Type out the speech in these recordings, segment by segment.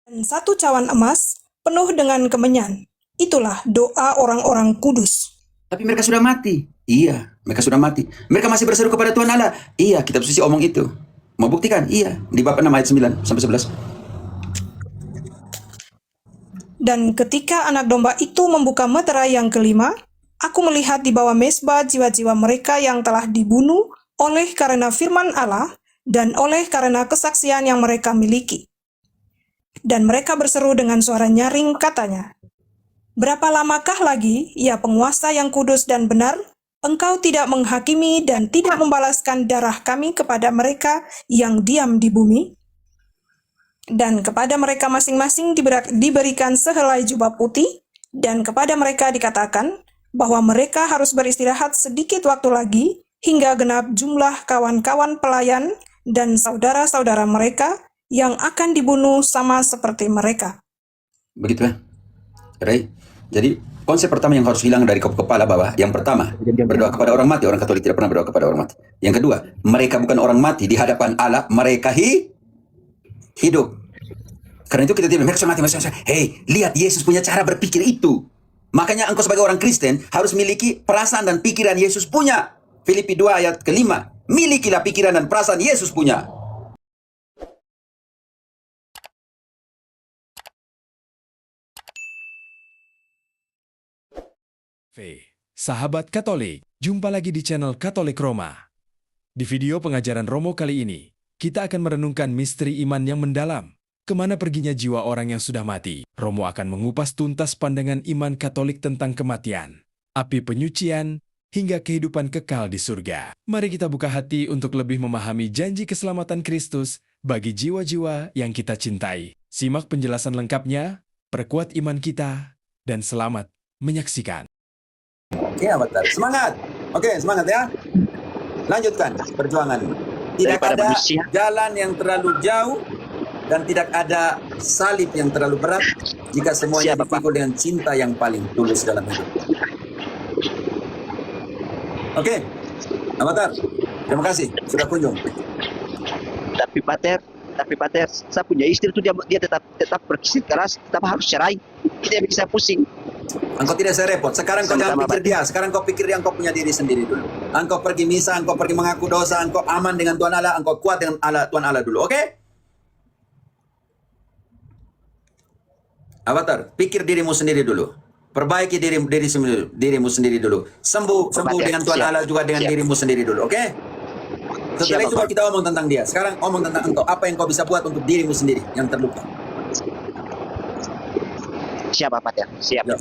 dan satu cawan emas penuh dengan kemenyan. Itulah doa orang-orang kudus. Tapi mereka sudah mati. Iya, mereka sudah mati. Mereka masih berseru kepada Tuhan Allah. Iya, kitab suci omong itu. Mau buktikan? Iya, di bab 6 ayat 9 sampai 11. Dan ketika anak domba itu membuka meterai yang kelima, aku melihat di bawah mezbah jiwa-jiwa mereka yang telah dibunuh oleh karena firman Allah dan oleh karena kesaksian yang mereka miliki. Dan mereka berseru dengan suara nyaring katanya, "Berapa lamakah lagi, ya penguasa yang kudus dan benar, engkau tidak menghakimi dan tidak membalaskan darah kami kepada mereka yang diam di bumi?" Dan kepada mereka masing-masing diberikan sehelai jubah putih, dan kepada mereka dikatakan bahwa mereka harus beristirahat sedikit waktu lagi, hingga genap jumlah kawan-kawan pelayan dan saudara-saudara mereka yang akan dibunuh sama seperti mereka. Begitu ya, Ray. Jadi konsep pertama yang harus hilang dari kepala bahwa yang pertama, berdoa kepada orang mati. Orang Katolik tidak pernah berdoa kepada orang mati. Yang kedua, mereka bukan orang mati di hadapan Allah, mereka hidup. Karena itu kita tidak mereka sudah mati. Hei, lihat Yesus punya cara berpikir itu. Makanya engkau sebagai orang Kristen harus miliki perasaan dan pikiran Yesus punya. Filipi 2 ayat kelima. Milikilah pikiran dan perasaan Yesus punya. Sahabat Katolik, jumpa lagi di channel Katolik Roma. Di video pengajaran Romo kali ini, kita akan merenungkan misteri iman yang mendalam. Kemana perginya jiwa orang yang sudah mati? Romo akan mengupas tuntas pandangan iman Katolik tentang kematian, api penyucian, hingga kehidupan kekal di surga. Mari kita buka hati untuk lebih memahami janji keselamatan Kristus bagi jiwa-jiwa yang kita cintai. Simak penjelasan lengkapnya, perkuat iman kita, dan selamat menyaksikan. Oke, Avatar. Semangat. Oke, semangat ya. Lanjutkan perjuangan. Tidak ada jalan yang terlalu jauh dan tidak ada salib yang terlalu berat jika semuanya dipikul dengan cinta yang paling tulus dalam hidup. Oke, Avatar. Terima kasih sudah kunjung. Tapi Pater, saya punya istri itu dia tetap bersih keras, tetap harus cerai. Kita bisa pusing. Engkau tidak saya repot. Sekarang kau jangan pikir dia. Sekarang kau pikir yang kau punya diri sendiri dulu. Engkau pergi misa, engkau pergi mengaku dosa, engkau aman dengan Tuhan Allah, engkau kuat dengan Tuhan Allah dulu. Oke? Avatar, pikir dirimu sendiri dulu. Perbaiki dirimu sendiri dulu. Sembuh dengan Tuhan Allah juga dengan dirimu sendiri dulu. Oke? Setelah itu kita omong tentang dia. Sekarang omong tentang engkau. Apa yang kau bisa buat untuk dirimu sendiri yang terluka? Siapa Pater? Siap. Ya.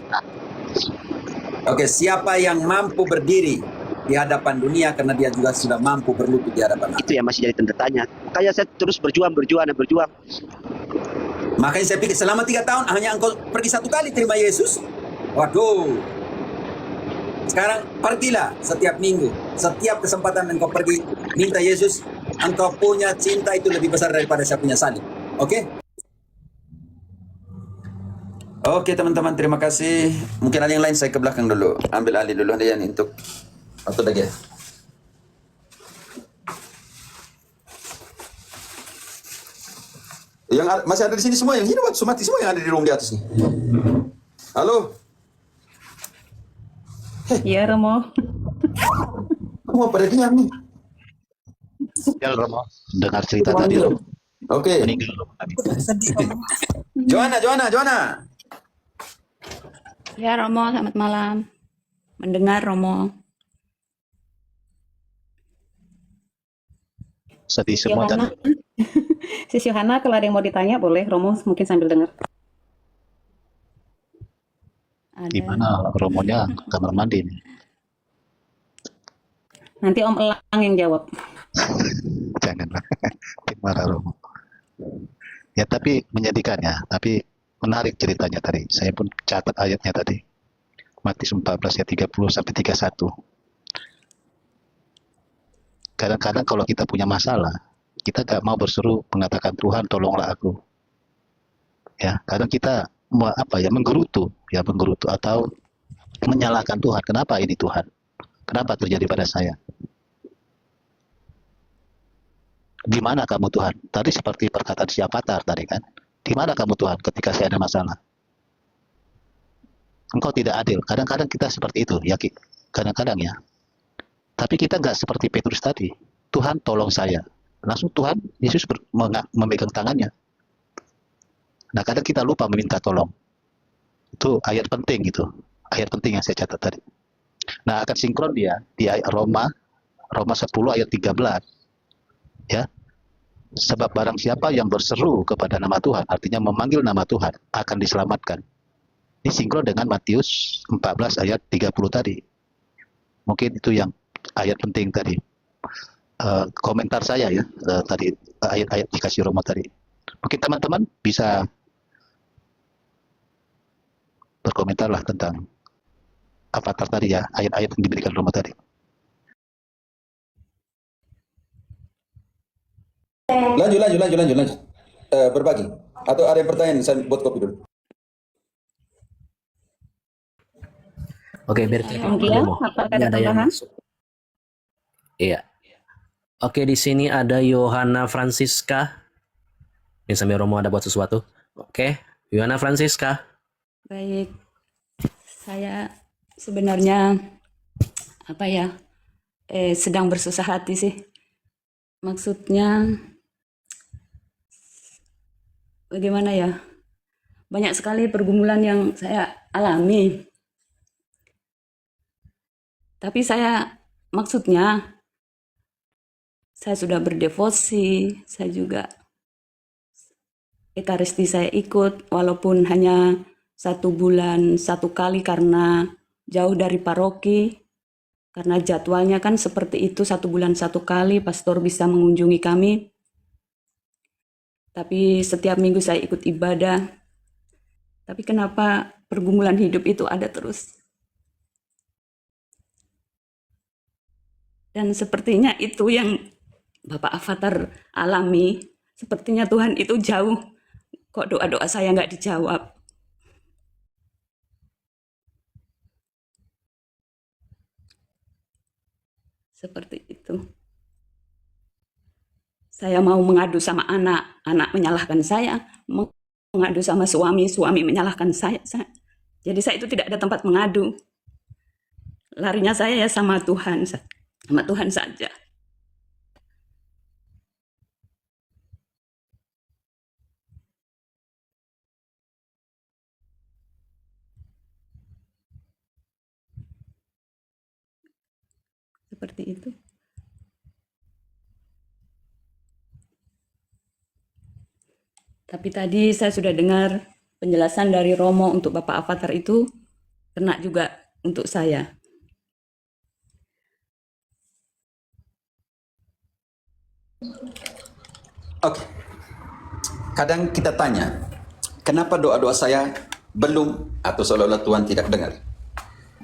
Oke, siapa yang mampu berdiri di hadapan dunia karena dia juga sudah mampu berlutut di hadapan Allah? Itu yang masih jadi tanda tanya. Kayak saya terus berjuang. Makanya saya pikir selama 3 tahun hanya engkau pergi 1 kali terima Yesus. Waduh. Sekarang pergilah setiap minggu. Setiap kesempatan engkau pergi minta Yesus. Engkau punya cinta itu lebih besar daripada saya punya salib. Oke? Oke teman-teman, terima kasih. Mungkin ada yang lain, saya ke belakang dulu. Ambil alih dulu ada yang untuk atau lagi. Yang masih ada di sini semua yang hidup atau mati semua yang ada di ruang di atas nih. Halo. Iya, Romo. Kamu pada diam nih. Ya Romo, dengar cerita tadi Romo. Oke. Joanna. Ya, Romo, selamat malam. Mendengar, Romo. Sedih semua tadi. Sis Yohana, kalau ada yang mau ditanya, boleh. Romo mungkin sambil dengar. Di mana Romonya? Kamar mandi nih. Nanti Om Elang yang jawab. Janganlah. Marah Romo. Ya, tapi menyedihkan ya. Tapi menarik ceritanya tadi. Saya pun catat ayatnya tadi. Matius 14 ayat 30 sampai 31. Kadang-kadang kalau kita punya masalah, kita gak mau berseru mengatakan Tuhan tolonglah aku. Ya, kadang kita menggerutu atau menyalahkan Tuhan. Kenapa ini Tuhan? Kenapa terjadi pada saya? Di mana kamu Tuhan? Tadi seperti perkataan si Avatar tadi kan. Di mana kamu Tuhan ketika saya ada masalah? Engkau tidak adil. Kadang-kadang kita seperti itu, ya Ki. Kadang-kadang ya. Tapi kita nggak seperti Petrus tadi. Tuhan tolong saya. Langsung Tuhan Yesus memegang tangannya. Nah kadang kita lupa meminta tolong. Itu ayat penting itu. Ayat penting yang saya catat tadi. Nah akan sinkron dia di ayat Roma 10 ayat 13. Ya. Sebab barang siapa yang berseru kepada nama Tuhan, artinya memanggil nama Tuhan, akan diselamatkan. Ini sinkron dengan Matius 14 ayat 30 tadi. Mungkin itu yang ayat penting tadi. Komentar saya ya, tadi ayat-ayat dikasih Roma tadi. Mungkin teman-teman bisa berkomentar lah tentang avatar tadi ya, ayat-ayat yang diberikan Roma tadi. Lanjut. Berbagi. Atau ada yang pertanyaan, saya buat kopi dulu. Oke, biar cepat. Mungkin apakah ada Ada yang tambahan? masuk. Iya. Oke, di sini ada Yohana Francisca. Ini sambil Romo ada buat sesuatu. Oke, Yohana Francisca. Baik, saya sebenarnya sedang bersusah hati sih. Maksudnya bagaimana ya? Banyak sekali pergumulan yang saya alami. Tapi maksudnya saya sudah berdevosi, saya juga Ekaristi saya ikut, walaupun hanya 1 bulan 1 kali karena jauh dari paroki, karena jadwalnya kan seperti itu, 1 bulan 1 kali pastor bisa mengunjungi kami. Tapi setiap minggu saya ikut ibadah. Tapi kenapa pergumulan hidup itu ada terus? Dan sepertinya itu yang Bapak Avatar alami. Sepertinya Tuhan itu jauh. Kok doa-doa saya nggak dijawab? Seperti itu. Saya mau mengadu sama anak menyalahkan saya. Mengadu sama suami menyalahkan saya. Jadi saya itu tidak ada tempat mengadu. Larinya saya ya sama Tuhan saja. Seperti itu. Tapi tadi saya sudah dengar penjelasan dari Romo untuk Bapak Avatar itu kena juga untuk saya. Oke. Kadang kita tanya, kenapa doa-doa saya belum atau seolah-olah Tuhan tidak dengar?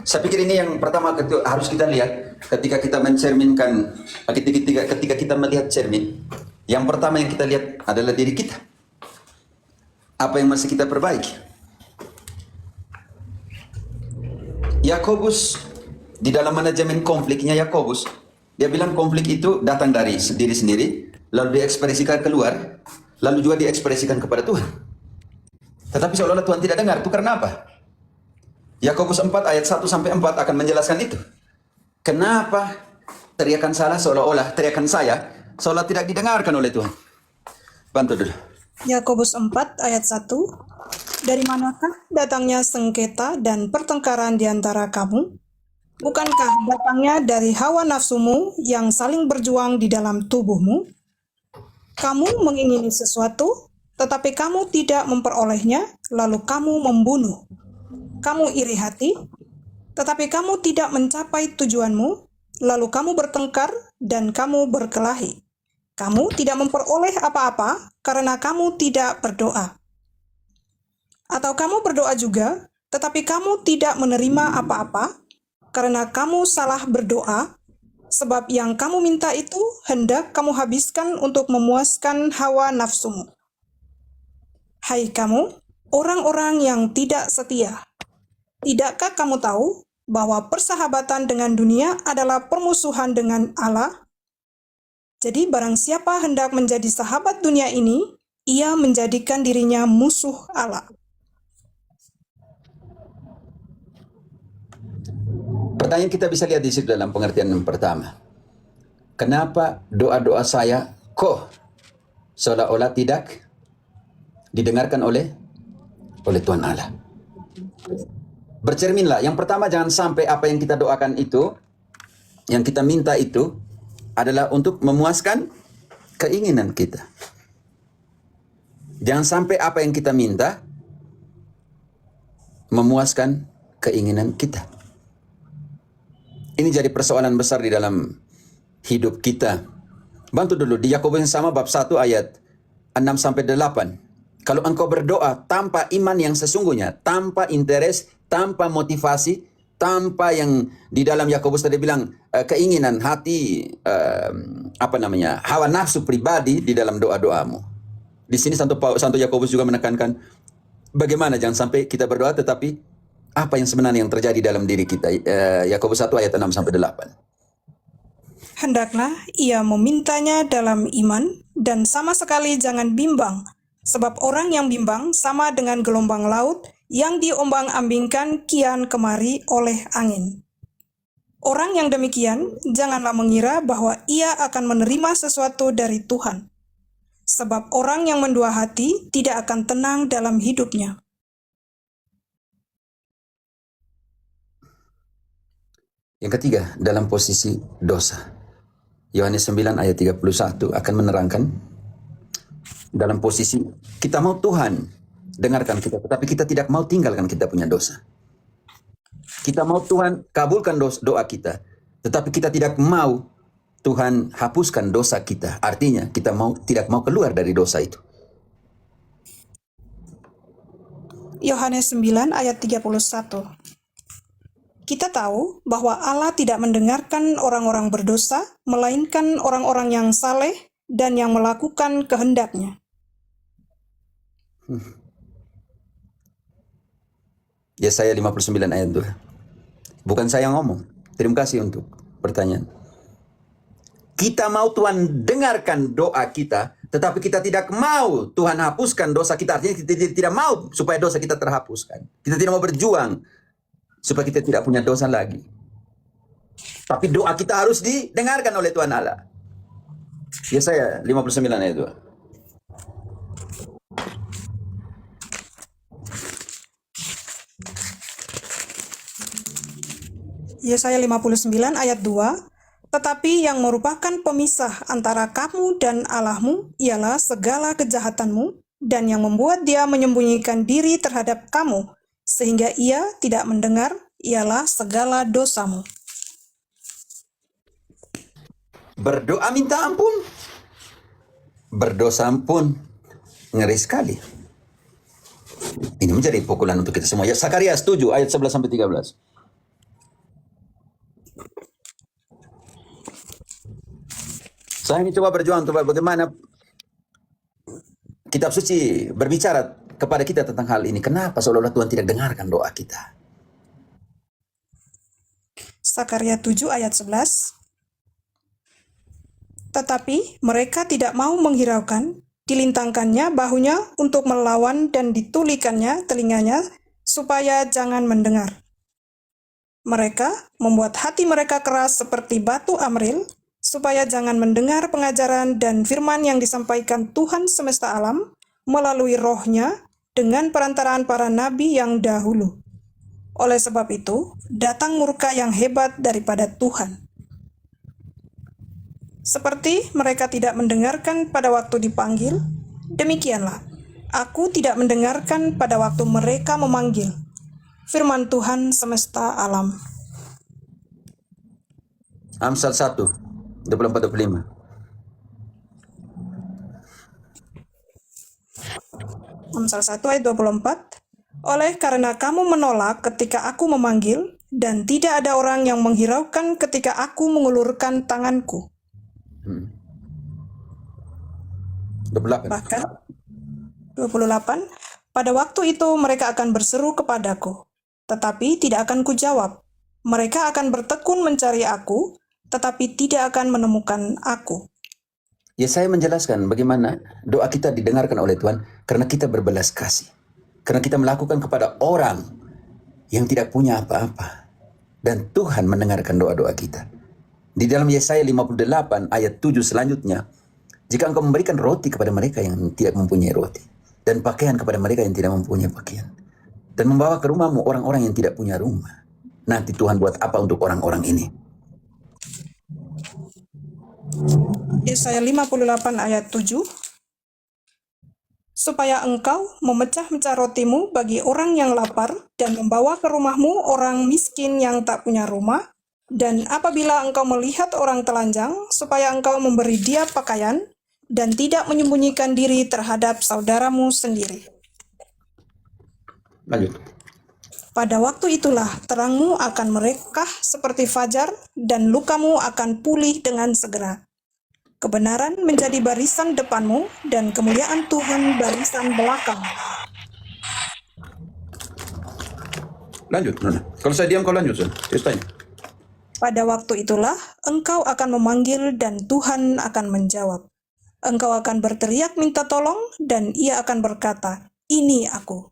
Saya pikir ini yang pertama harus kita lihat ketika kita mencerminkan, ketika kita melihat cermin. Yang pertama yang kita lihat adalah diri kita. Apa yang masih kita perbaiki? Yakobus di dalam manajemen konfliknya Yakobus, dia bilang konflik itu datang dari diri sendiri, lalu diekspresikan keluar, lalu juga diekspresikan kepada Tuhan. Tetapi seolah-olah Tuhan tidak dengar. Itu karena apa? Yakobus 4 ayat 1 sampai 4 akan menjelaskan itu. Kenapa teriakan salah seolah-olah teriakan saya seolah tidak didengarkan oleh Tuhan. Bantu dulu. Yakobus 4 ayat 1. Dari manakah datangnya sengketa dan pertengkaran di antara kamu? Bukankah datangnya dari hawa nafsumu yang saling berjuang di dalam tubuhmu? Kamu mengingini sesuatu, tetapi kamu tidak memperolehnya, lalu kamu membunuh. Kamu iri hati, tetapi kamu tidak mencapai tujuanmu, lalu kamu bertengkar dan kamu berkelahi. Kamu tidak memperoleh apa-apa karena kamu tidak berdoa. Atau kamu berdoa juga, tetapi kamu tidak menerima apa-apa karena kamu salah berdoa, sebab yang kamu minta itu hendak kamu habiskan untuk memuaskan hawa nafsumu. Hai kamu, orang-orang yang tidak setia, tidakkah kamu tahu bahwa persahabatan dengan dunia adalah permusuhan dengan Allah? Jadi barang siapa hendak menjadi sahabat dunia ini, ia menjadikan dirinya musuh Allah. Pertanyaan kita bisa lihat di situ dalam pengertian yang pertama. Kenapa doa-doa saya kok seolah-olah tidak didengarkan oleh Tuhan Allah? Bercerminlah. Yang pertama, jangan sampai apa yang kita doakan itu, yang kita minta itu adalah untuk memuaskan keinginan kita. Jangan sampai apa yang kita minta memuaskan keinginan kita. Ini jadi persoalan besar di dalam hidup kita. Bantu dulu di Yakobus yang sama bab 1 ayat 6-8. Kalau engkau berdoa tanpa iman yang sesungguhnya, tanpa interest, tanpa motivasi, tanpa yang di dalam Yakobus tadi bilang keinginan hati, hawa nafsu pribadi di dalam doa-doamu. Di sini Santo Yakobus juga menekankan bagaimana jangan sampai kita berdoa tetapi apa yang sebenarnya yang terjadi dalam diri kita. Yakobus 1 ayat 6-8. Hendaklah ia memintanya dalam iman, dan sama sekali jangan bimbang, sebab orang yang bimbang sama dengan gelombang laut yang diombang-ambingkan kian kemari oleh angin. Orang yang demikian janganlah mengira bahwa ia akan menerima sesuatu dari Tuhan, sebab orang yang mendua hati tidak akan tenang dalam hidupnya. Yang ketiga, dalam posisi dosa. Yohanes 9 ayat 31 akan menerangkan dalam posisi kita mau Tuhan dengarkan kita, tetapi kita tidak mau tinggalkan kita punya dosa. Kita mau Tuhan kabulkan doa kita, tetapi kita tidak mau Tuhan hapuskan dosa kita. Artinya kita tidak mau keluar dari dosa itu. Yohanes 9 ayat 31. Kita tahu bahwa Allah tidak mendengarkan orang-orang berdosa, melainkan orang-orang yang saleh dan yang melakukan kehendak-Nya. Yesaya 59 ayat 2. Bukan saya yang ngomong. Terima kasih untuk pertanyaan. Kita mau Tuhan dengarkan doa kita, tetapi kita tidak mau Tuhan hapuskan dosa kita. Artinya kita tidak mau supaya dosa kita terhapuskan. Kita tidak mau berjuang supaya kita tidak punya dosa lagi. Tapi doa kita harus didengarkan oleh Tuhan Allah. Yesaya 59 ayat 2. Yesaya 59 ayat 2. Tetapi yang merupakan pemisah antara kamu dan Allahmu ialah segala kejahatanmu, dan yang membuat dia menyembunyikan diri terhadap kamu, sehingga ia tidak mendengar, ialah segala dosamu. Berdoa minta ampun, berdosa pun ngeri sekali. Ini menjadi pukulan untuk kita semua. Ya, Zakarias 7 ayat 11-13. Saya ini coba berjuang untuk bagaimana kitab suci berbicara kepada kita tentang hal ini. Kenapa seolah-olah Tuhan tidak dengarkan doa kita? Zakaria 7 ayat 11. Tetapi mereka tidak mau menghiraukan, dilintangkannya bahunya untuk melawan dan ditulikannya telinganya supaya jangan mendengar. Mereka membuat hati mereka keras seperti batu Amril, supaya jangan mendengar pengajaran dan firman yang disampaikan Tuhan semesta alam melalui rohnya dengan perantaraan para nabi yang dahulu. Oleh sebab itu, datang murka yang hebat daripada Tuhan. Seperti mereka tidak mendengarkan pada waktu dipanggil, demikianlah, aku tidak mendengarkan pada waktu mereka memanggil. Firman Tuhan semesta alam. Amsal 1 24-25. Amsal 1 ayat 24. Oleh karena kamu menolak ketika aku memanggil, dan tidak ada orang yang menghiraukan ketika aku mengulurkan tanganku. 28. Bahkan 28. Pada waktu itu mereka akan berseru kepadaku, tetapi tidak akan kujawab. Mereka akan bertekun mencari aku, tetapi tidak akan menemukan aku. Ya saya menjelaskan bagaimana doa kita didengarkan oleh Tuhan karena kita berbelas kasih. Karena kita melakukan kepada orang yang tidak punya apa-apa. Dan Tuhan mendengarkan doa-doa kita. Di dalam Yesaya 58 ayat 7 selanjutnya, jika engkau memberikan roti kepada mereka yang tidak mempunyai roti, dan pakaian kepada mereka yang tidak mempunyai pakaian, dan membawa ke rumahmu orang-orang yang tidak punya rumah, nanti Tuhan buat apa untuk orang-orang ini? Yesaya 58 ayat 7, supaya engkau memecah-mecah rotimu bagi orang yang lapar dan membawa ke rumahmu orang miskin yang tak punya rumah, dan apabila engkau melihat orang telanjang, supaya engkau memberi dia pakaian dan tidak menyembunyikan diri terhadap saudaramu sendiri. Lanjut. Pada waktu itulah terangmu akan merekah seperti fajar dan lukamu akan pulih dengan segera. Kebenaran menjadi barisan depanmu dan kemuliaan Tuhan barisan belakang. Lanjut, Nona. Kalau saya diam, kau lanjut, Son. Saya tanya. Pada waktu itulah engkau akan memanggil dan Tuhan akan menjawab. Engkau akan berteriak minta tolong dan ia akan berkata, ini aku.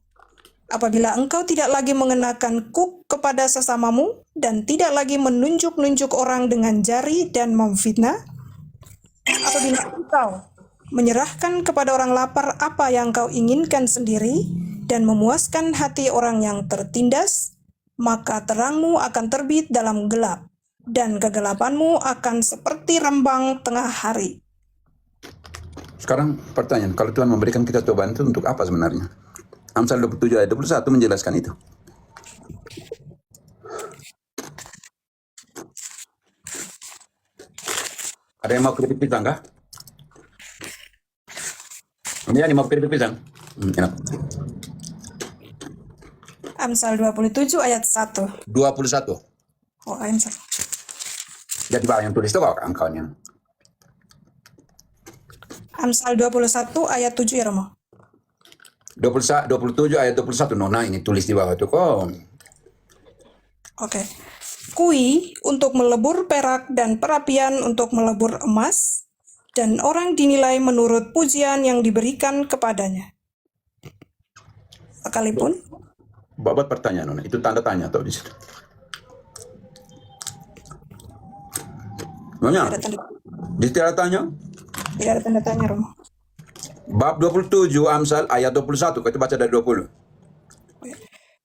Apabila engkau tidak lagi mengenakan kuk kepada sesamamu dan tidak lagi menunjuk-nunjuk orang dengan jari dan memfitnah, apabila engkau menyerahkan kepada orang lapar apa yang kau inginkan sendiri dan memuaskan hati orang yang tertindas, maka terangmu akan terbit dalam gelap dan kegelapanmu akan seperti rembang tengah hari. Sekarang pertanyaan, kalau Tuhan memberikan kita cobaan itu untuk apa sebenarnya? Amsal 27 ayat 21 menjelaskan itu. Ada yang mau keripik pisang kah? Ini mau keripik pisang? Enak. Amsal 27 ayat 1. 21. Oh, ayat 1. Jadi bawah yang tulis itu kok angkanya. Amsal 21 ayat 7 ya Romo. 27 ayat 21. Nona ini tulis di bawah itu kok. Oke. Kui untuk melebur perak dan perapian untuk melebur emas, dan orang dinilai menurut pujian yang diberikan kepadanya. Sekalipun Babat pertanyaan Nona, itu tanda tanya atau di situ? Nona, tidak ada tanda, di tanda tanya? tidak ada tanda tanya Romo. Bab 27 Amsal ayat 21, kita baca dari 20.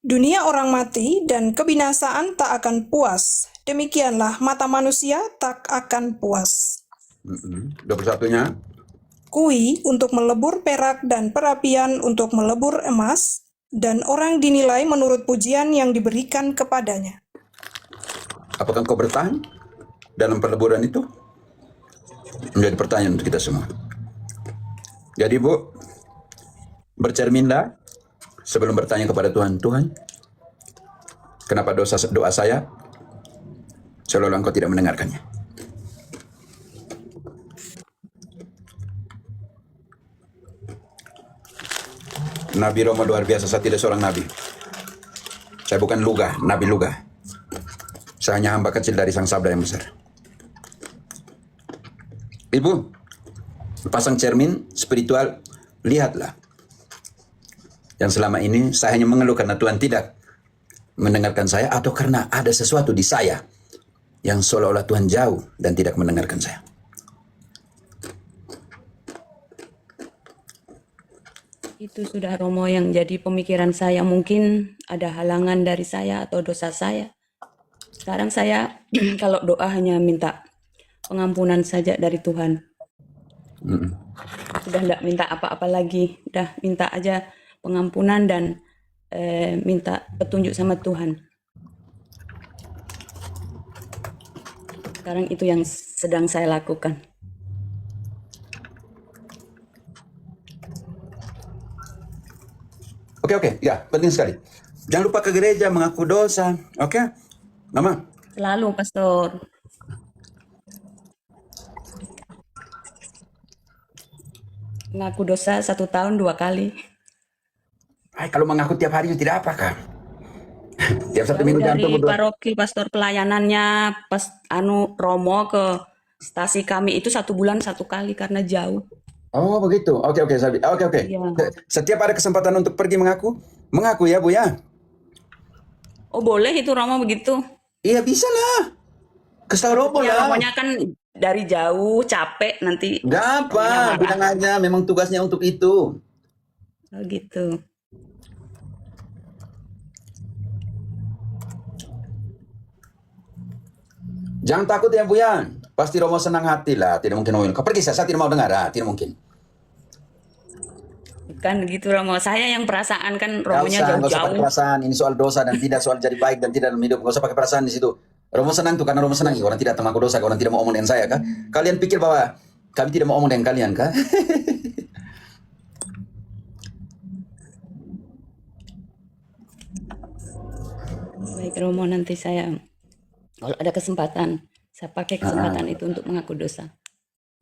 Dunia orang mati dan kebinasaan tak akan puas. Demikianlah mata manusia tak akan puas. 21-nya. Kui untuk melebur perak dan perapian untuk melebur emas, dan orang dinilai menurut pujian yang diberikan kepadanya. Apakah kau bertahan dalam peleburan itu? Menjadi pertanyaan untuk kita semua. Jadi Bu, bercerminlah sebelum bertanya kepada Tuhan, Tuhan, kenapa doa saya seolah-olah Engkau tidak mendengarkannya? Nabi Romo luar biasa, saya tidak seorang nabi. Saya bukan Luga, Nabi Luga. Saya hanya hamba kecil dari Sang Sabda yang besar. Ibu, pasang cermin spiritual, lihatlah. Yang selama ini saya hanya mengeluh karena Tuhan tidak mendengarkan saya, atau karena ada sesuatu di saya yang seolah-olah Tuhan jauh dan tidak mendengarkan saya. Itu sudah Romo yang jadi pemikiran saya. Mungkin ada halangan dari saya atau dosa saya. Sekarang saya kalau doa hanya minta pengampunan saja dari Tuhan. Sudah tidak minta apa-apa lagi. Udah minta aja pengampunan dan minta petunjuk sama Tuhan. Sekarang itu yang sedang saya lakukan. Oke, ya, penting sekali. Jangan lupa ke gereja, mengaku dosa. Oke, Mama? Selalu, Pastor. Mengaku dosa 1 tahun 2 kali. Kalau mengaku tiap hari tidak apa kan? Tiap 1 minggu Dari jangan tunggu doa. paroki, pastor pelayanannya, pas Romo ke Stasi kami itu 1 bulan 1 kali karena jauh. Oh begitu. Oke oke Sabi. Oke oke. Iya. Setiap ada kesempatan untuk pergi mengaku ya Bu ya. Oh boleh itu Romo begitu? Iya bisa lah. Kesal Romo Ya lah. Romonya kan dari jauh capek nanti. Gak apa, Romonya marah. bilang aja memang tugasnya untuk itu. Oh gitu. Jangan takut ya Bu ya. Pasti Romo senang hati lah. Tidak mungkin Romo. Kau pergi saya tidak mau dengar. Tidak mungkin. Bukan begitu Romo. Saya yang perasaan kan Gak Romonya usah pakai jauh-jauh. perasaan. Ini soal dosa dan tidak soal jadi baik dan tidak dalam hidup. Gak usah pakai perasaan di situ. Romo senang tuh karena Romo senang. Orang tidak termaku dosa. Orang tidak mau omong dengan saya kah? Kalian pikir bahwa kami tidak mau omong dengan kalian kah? Baik Romo, nanti saya kalau ada kesempatan saya pakai kesempatan itu untuk mengaku dosa.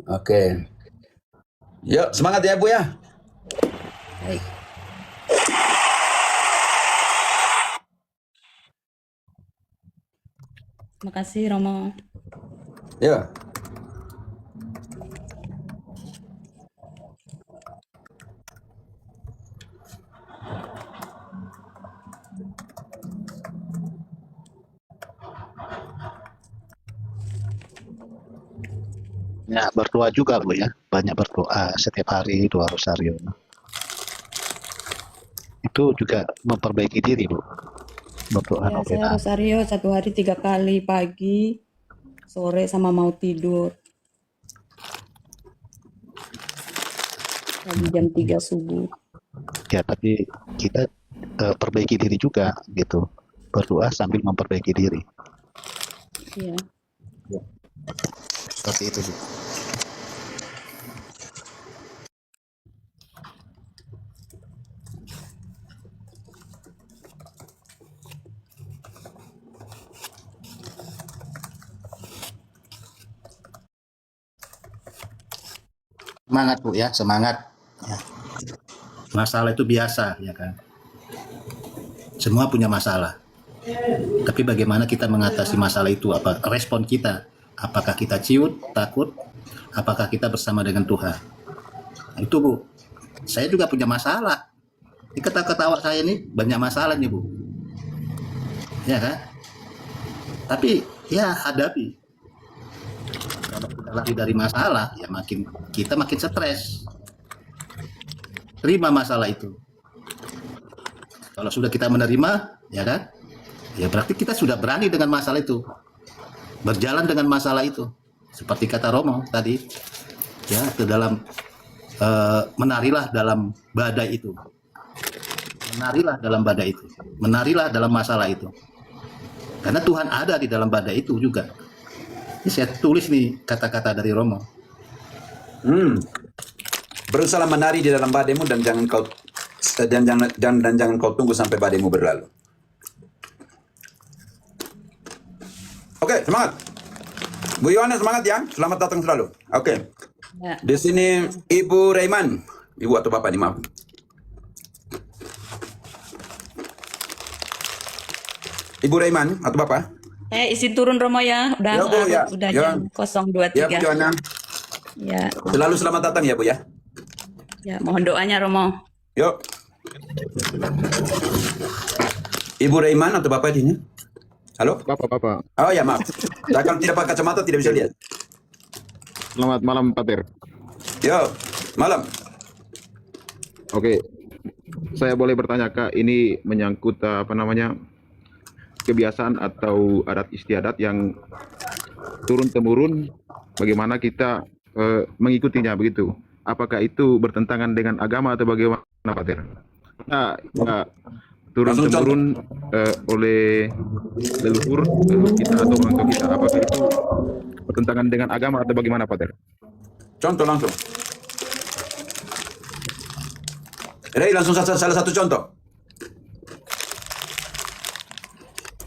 Oke. Yuk semangat ya Bu ya. Baik. Terima kasih Romo. Yuk. Ya, berdoa juga Bu ya. Banyak berdoa setiap hari, 2 rosario. Itu juga memperbaiki diri Bu. Berdoa Ya, saya novena. rosario 1 hari 3 kali, pagi, sore, sama mau tidur. Lagi jam 3 subuh. Ya, tapi kita perbaiki diri juga gitu. Berdoa sambil memperbaiki diri. Iya. Seperti itu Bu. Semangat Bu ya, semangat. Ya. Masalah itu biasa ya kan. Semua punya masalah. Tapi bagaimana kita mengatasi masalah itu? Apa respon kita? Apakah kita ciut, takut? Apakah kita bersama dengan Tuhan? Nah, itu Bu. Saya juga punya masalah. Ini ketawa saya nih banyak masalah nih Bu. Ya kan? Tapi ya hadapi. Kalau kita lari dari masalah, ya kita makin stres. Terima masalah itu. Kalau sudah kita menerima, ya kan? Ya berarti kita sudah berani dengan masalah itu. Berjalan dengan masalah itu. Seperti kata Romo tadi, ya ke dalam menarilah dalam badai itu. Menarilah dalam badai itu. Menarilah dalam masalah itu. Karena Tuhan ada di dalam badai itu juga. Ini saya tulis nih kata-kata dari Romo. Berusaha menari di dalam badaimu dan jangan kau tunggu sampai badaimu berlalu. Oke, semangat. Bu Yohana semangat ya. Selamat datang selalu. Oke. Ya. Di sini Ibu Reiman. Ibu atau Bapak nih, maaf. Ibu Reiman atau Bapak? Saya izin turun Romo ya. Udah Ya, Bu, ya. udah Ya. jam 023. Ya, Bu Yohana. Ya. Selalu selamat datang ya, Bu ya. Ya, mohon doanya Romo. Yuk. Ibu Reiman atau Bapak di sini? Halo? Bapak. Oh ya, maaf. Saya kalau tidak pakai kacamata tidak bisa lihat. Selamat malam, Pater. Yo, malam. Oke, saya boleh bertanya, Kak, ini menyangkut kebiasaan atau adat istiadat yang turun-temurun, bagaimana kita mengikutinya begitu? Apakah itu bertentangan dengan agama atau bagaimana, Pater? Nah, ya, turun-temurun oleh leluhur kita atau orang tua kita, apakah itu bertentangan dengan agama atau bagaimana, Pater? Contoh langsung. Rey, langsung salah satu contoh.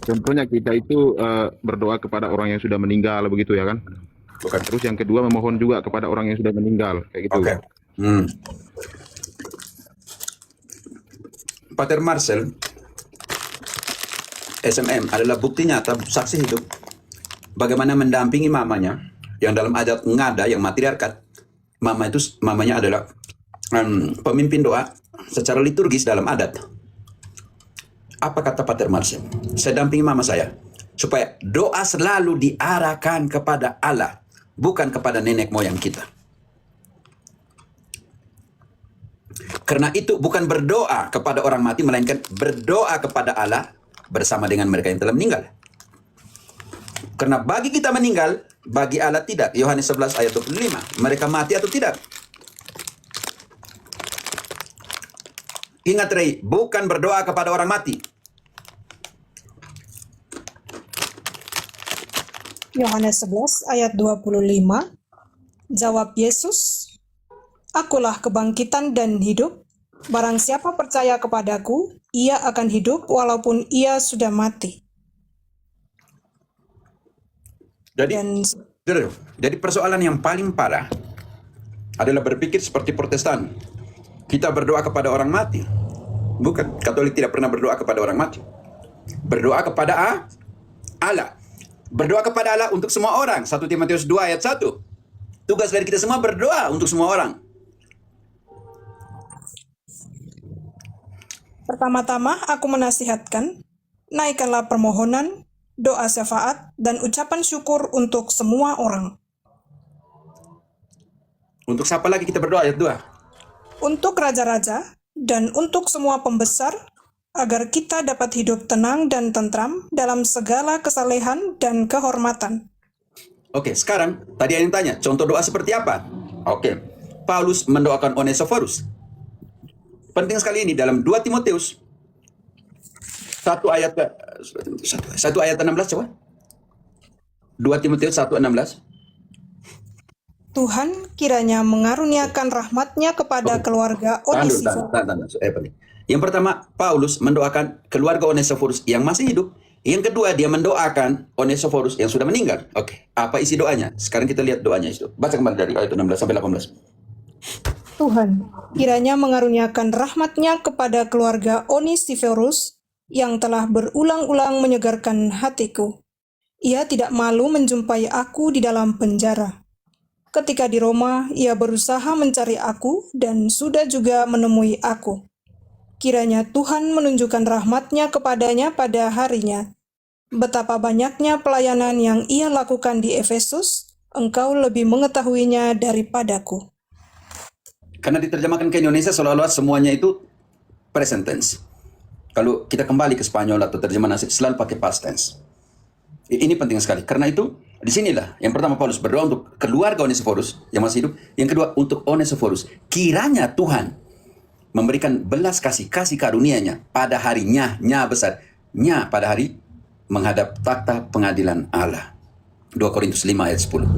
Contohnya kita itu berdoa kepada orang yang sudah meninggal begitu ya kan? Bukan. Terus yang kedua memohon juga kepada orang yang sudah meninggal kayak gitu. Oke. Pater Marcel, SMM adalah bukti nyata, saksi hidup bagaimana mendampingi mamanya yang dalam adat ngada, yang matriarkat, mamanya adalah pemimpin doa secara liturgis dalam adat. Apa kata Pater Marcel? Saya dampingi mama saya supaya doa selalu diarahkan kepada Allah, bukan kepada nenek moyang kita. Karena itu bukan berdoa kepada orang mati, melainkan berdoa kepada Allah bersama dengan mereka yang telah meninggal. Karena bagi kita meninggal, bagi Allah tidak. Yohanes 11 ayat 25. Mereka mati atau tidak? Ingat Rey, bukan berdoa kepada orang mati. Yohanes 11 ayat 25. Jawab Yesus, "Akulah kebangkitan dan hidup. Barang siapa percaya kepadaku, ia akan hidup walaupun ia sudah mati." Jadi persoalan yang paling parah adalah berpikir seperti Protestan. Kita berdoa kepada orang mati. Bukan, Katolik tidak pernah berdoa kepada orang mati. Berdoa kepada Allah. Berdoa kepada Allah untuk semua orang. 1 Timotius 2 ayat 1. Tugas dari kita semua berdoa untuk semua orang. Pertama-tama aku menasihatkan, naikkanlah permohonan, doa syafaat, dan ucapan syukur untuk semua orang. Untuk siapa lagi kita berdoa ayat 2? Untuk raja-raja dan untuk semua pembesar, agar kita dapat hidup tenang dan tentram dalam segala kesalehan dan kehormatan. Oke, sekarang tadi yang tanya, contoh doa seperti apa? Oke, Paulus mendoakan Onesiphorus. Penting sekali ini dalam 2 Timotius 1 ayat 16 coba. 2 Timotius 1:16. Tuhan kiranya mengaruniakan rahmat-Nya kepada keluarga Onesiphorus. Yang pertama, Paulus mendoakan keluarga Onesiphorus yang masih hidup. Yang kedua, dia mendoakan Onesiphorus yang sudah meninggal. Oke, apa isi doanya? Sekarang kita lihat doanya itu. Baca kembali dari ayat 16 sampai 18. Tuhan kiranya mengaruniakan rahmat-Nya kepada keluarga Onesiphorus yang telah berulang-ulang menyegarkan hatiku. Ia tidak malu menjumpai aku di dalam penjara. Ketika di Roma, ia berusaha mencari aku dan sudah juga menemui aku. Kiranya Tuhan menunjukkan rahmat-Nya kepadanya pada harinya. Betapa banyaknya pelayanan yang ia lakukan di Efesus, engkau lebih mengetahuinya daripadaku. Karena diterjemahkan ke Indonesia seolah-olah semuanya itu present tense. Kalau kita kembali ke Spanyol atau terjemahan asli, selalu pakai past tense. Ini penting sekali. Karena itu, disinilah yang pertama Paulus berdoa untuk keluarga Onesiphorus yang masih hidup. Yang kedua, untuk Onesiphorus. Kiranya Tuhan memberikan belas kasih karunia-Nya pada harinya, besar. Pada hari menghadap takhta pengadilan Allah. 2 Korintus 5 ayat 10.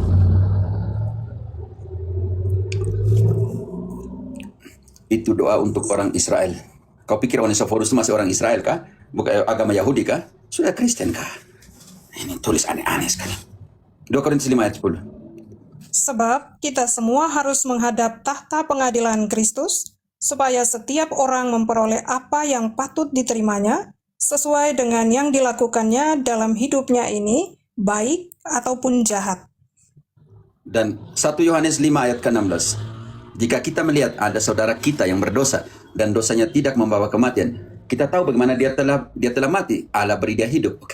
Itu doa untuk orang Israel. Kau pikir Onesiphorus itu masih orang Israel kah? Bukan agama Yahudi kah? Sudah Kristen kah? Ini tulis aneh-aneh sekali. 2 Korintus 5 ayat 10. Sebab kita semua harus menghadap takhta pengadilan Kristus, supaya setiap orang memperoleh apa yang patut diterimanya, sesuai dengan yang dilakukannya dalam hidupnya ini, baik ataupun jahat. Dan 1 Yohanes 5 ayat ke-16. Jika kita melihat ada saudara kita yang berdosa dan dosanya tidak membawa kematian, kita tahu bagaimana dia telah mati. Allah beri dia hidup.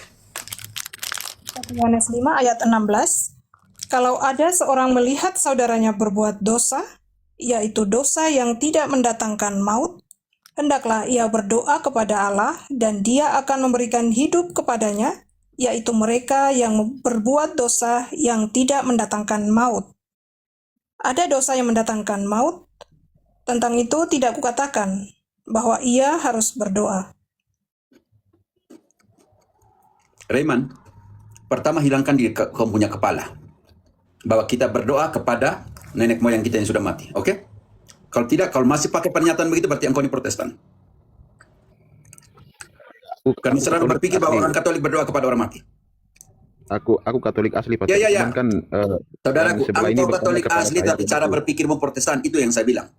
1 Yohanes 5 ayat 16. Kalau ada seorang melihat saudaranya berbuat dosa, yaitu dosa yang tidak mendatangkan maut, hendaklah ia berdoa kepada Allah dan Dia akan memberikan hidup kepadanya, yaitu mereka yang berbuat dosa yang tidak mendatangkan maut. Ada dosa yang mendatangkan maut, tentang itu tidak kukatakan bahwa ia harus berdoa. Raymond, pertama hilangkan di kau punya kepala bahwa kita berdoa kepada nenek moyang kita yang sudah mati, oke? Kalau tidak, kalau masih pakai pernyataan begitu, berarti engkau ini Protestan. Karena selalu berpikir bahwa orang Katolik berdoa kepada orang mati. Aku Katolik asli, Pak. Ya. Cuman kan Saudaraku, yang sebelah ini engkau bertanya Katolik kepada asli, saya tapi cara begitu. berpikirmu Protestan, itu yang saya bilang.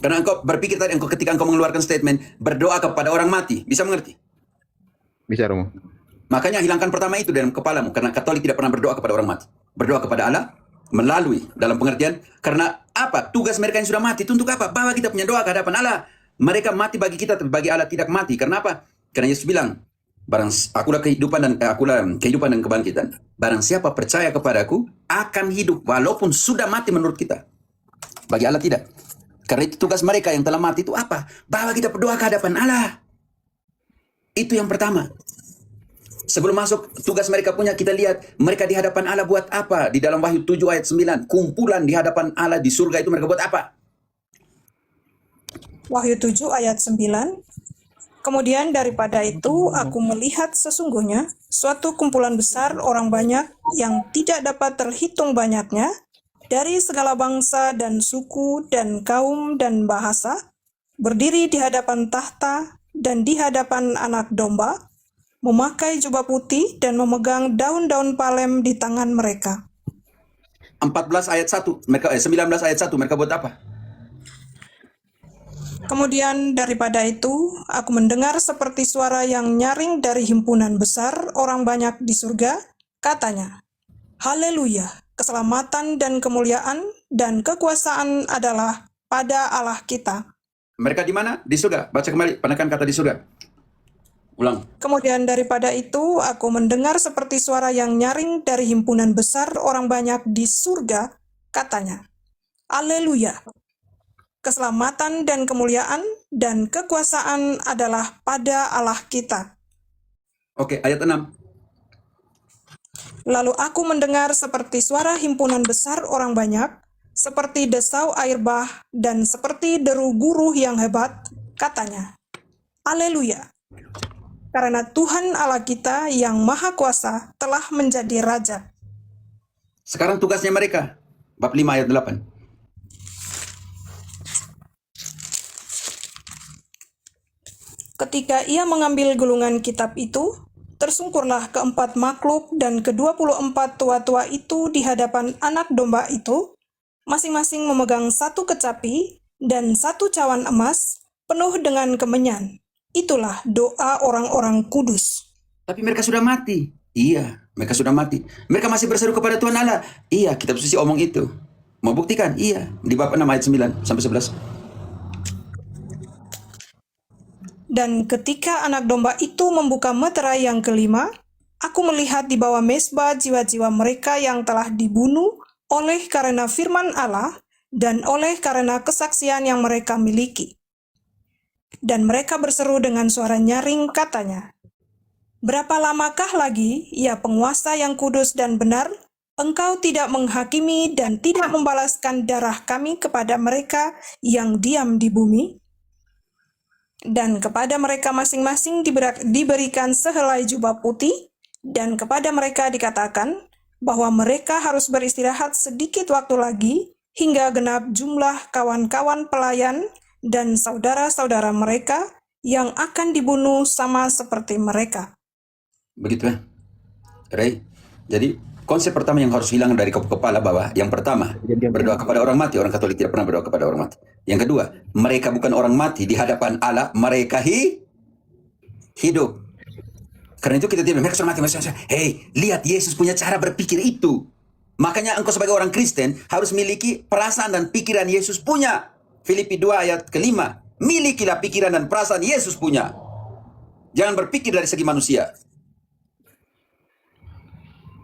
Karena engkau berpikir tadi, ketika engkau mengeluarkan statement, berdoa kepada orang mati. Bisa mengerti? Bisa, Romo. Makanya hilangkan pertama itu dalam kepalamu, karena Katolik tidak pernah berdoa kepada orang mati. Berdoa kepada Allah melalui dalam pengertian karena apa? Tugas mereka yang sudah mati itu untuk apa? Bahwa kita punya doa ke hadapan Allah. Mereka mati bagi kita, tapi bagi Allah tidak mati. Karena apa? Karena Yesus bilang, akulah kehidupan dan kebangkitan. Barang siapa percaya kepadaku akan hidup walaupun sudah mati menurut kita. Bagi Allah tidak. Karena itu tugas mereka yang telah mati itu apa? Bahwa kita berdoa ke hadapan Allah. Itu yang pertama. Sebelum masuk tugas mereka punya, kita lihat mereka di hadapan Allah buat apa? Di dalam Wahyu 7 ayat 9, kumpulan di hadapan Allah di surga itu mereka buat apa? Wahyu 7 ayat 9. Kemudian daripada itu aku melihat sesungguhnya suatu kumpulan besar orang banyak yang tidak dapat terhitung banyaknya dari segala bangsa dan suku dan kaum dan bahasa berdiri di hadapan tahta dan di hadapan Anak Domba, memakai jubah putih dan memegang daun-daun palem di tangan mereka. 14 ayat 1, mereka 19 ayat 1 mereka buat apa? Kemudian daripada itu, aku mendengar seperti suara yang nyaring dari himpunan besar orang banyak di surga, katanya, Haleluya, keselamatan dan kemuliaan dan kekuasaan adalah pada Allah kita. Mereka di mana? Di surga. Baca kembali, penekan kata di surga. Ulang. Kemudian daripada itu, aku mendengar seperti suara yang nyaring dari himpunan besar orang banyak di surga, katanya, Haleluya, keselamatan dan kemuliaan dan kekuasaan adalah pada Allah kita. Oke, ayat 6. Lalu aku mendengar seperti suara himpunan besar orang banyak, seperti desau air bah, dan seperti deru guruh yang hebat, katanya, Haleluya, karena Tuhan Allah kita yang Maha Kuasa telah menjadi Raja. Sekarang tugasnya mereka. Bab 5 ayat 8. Ketika ia mengambil gulungan kitab itu, tersungkurlah keempat makhluk dan ke-24 tua-tua itu di hadapan Anak Domba itu, masing-masing memegang satu kecapi dan satu cawan emas penuh dengan kemenyan. Itulah doa orang-orang kudus. Tapi mereka sudah mati. Iya, mereka sudah mati. Mereka masih berseru kepada Tuhan Allah. Iya, kitab suci omong itu. Mau buktikan? Iya, di bab 6 ayat 9 sampai 11. Dan ketika Anak Domba itu membuka meterai yang kelima, aku melihat di bawah mezbah jiwa-jiwa mereka yang telah dibunuh oleh karena firman Allah dan oleh karena kesaksian yang mereka miliki. Dan mereka berseru dengan suara nyaring, katanya, Berapa lamakah lagi, ya penguasa yang kudus dan benar, engkau tidak menghakimi dan tidak membalaskan darah kami kepada mereka yang diam di bumi? Dan kepada mereka masing-masing diberikan sehelai jubah putih, dan kepada mereka dikatakan bahwa mereka harus beristirahat sedikit waktu lagi, hingga genap jumlah kawan-kawan pelayan dan saudara-saudara mereka yang akan dibunuh sama seperti mereka. Begitu ya, Ray. Jadi konsep pertama yang harus hilang dari kepala bahwa yang pertama, berdoa kepada orang mati. Orang Katolik tidak pernah berdoa kepada orang mati. Yang kedua, mereka bukan orang mati di hadapan Allah, mereka hidup. Karena itu kita tidak, mereka sudah mati. Hei, lihat Yesus punya cara berpikir itu. Makanya engkau sebagai orang Kristen harus miliki perasaan dan pikiran Yesus punya. Filipi 2 ayat ke-5. Milikilah pikiran dan perasaan Yesus punya. Jangan berpikir dari segi manusia.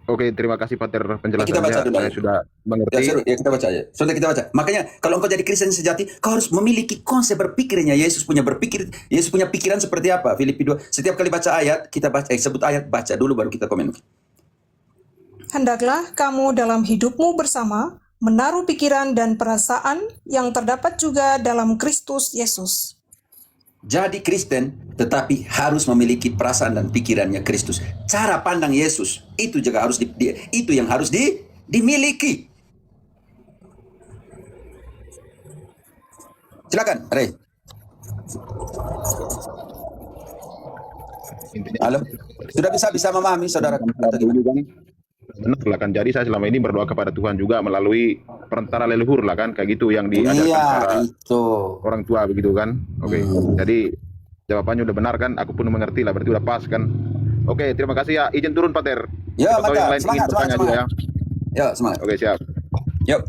Oke, terima kasih Pater penjelasannya. Kita baca dulu. Saya sudah mengerti. Ya, kita baca aja. Sudah kita baca. Makanya kalau engkau jadi Kristen sejati, kau harus memiliki konsep berpikirnya. Yesus punya pikiran seperti apa? Filipi 2. Setiap kali baca ayat, kita baca sebut ayat, baca dulu baru kita komen. Hendaklah kamu dalam hidupmu bersama menaruh pikiran dan perasaan yang terdapat juga dalam Kristus Yesus. Jadi Kristen tetapi harus memiliki perasaan dan pikirannya Kristus. Cara pandang Yesus itu juga harus itu yang harus dimiliki. Silakan, Ray. Halo. Sudah bisa memahami saudara atau gimana? Benar lah kan. Jadi saya selama ini berdoa kepada Tuhan juga melalui perantara leluhur lah kan, kayak gitu yang diajarkan para orang tua begitu kan. Oke. Jadi jawabannya udah benar kan, aku pun mengerti lah, berarti udah pas kan. Oke, terima kasih ya. Izin turun, Pater. Ya, Siapa tahu yang maka lain ingin semangat, bertanya juga ya. Ya, semangat. Oke, siap. Yuk.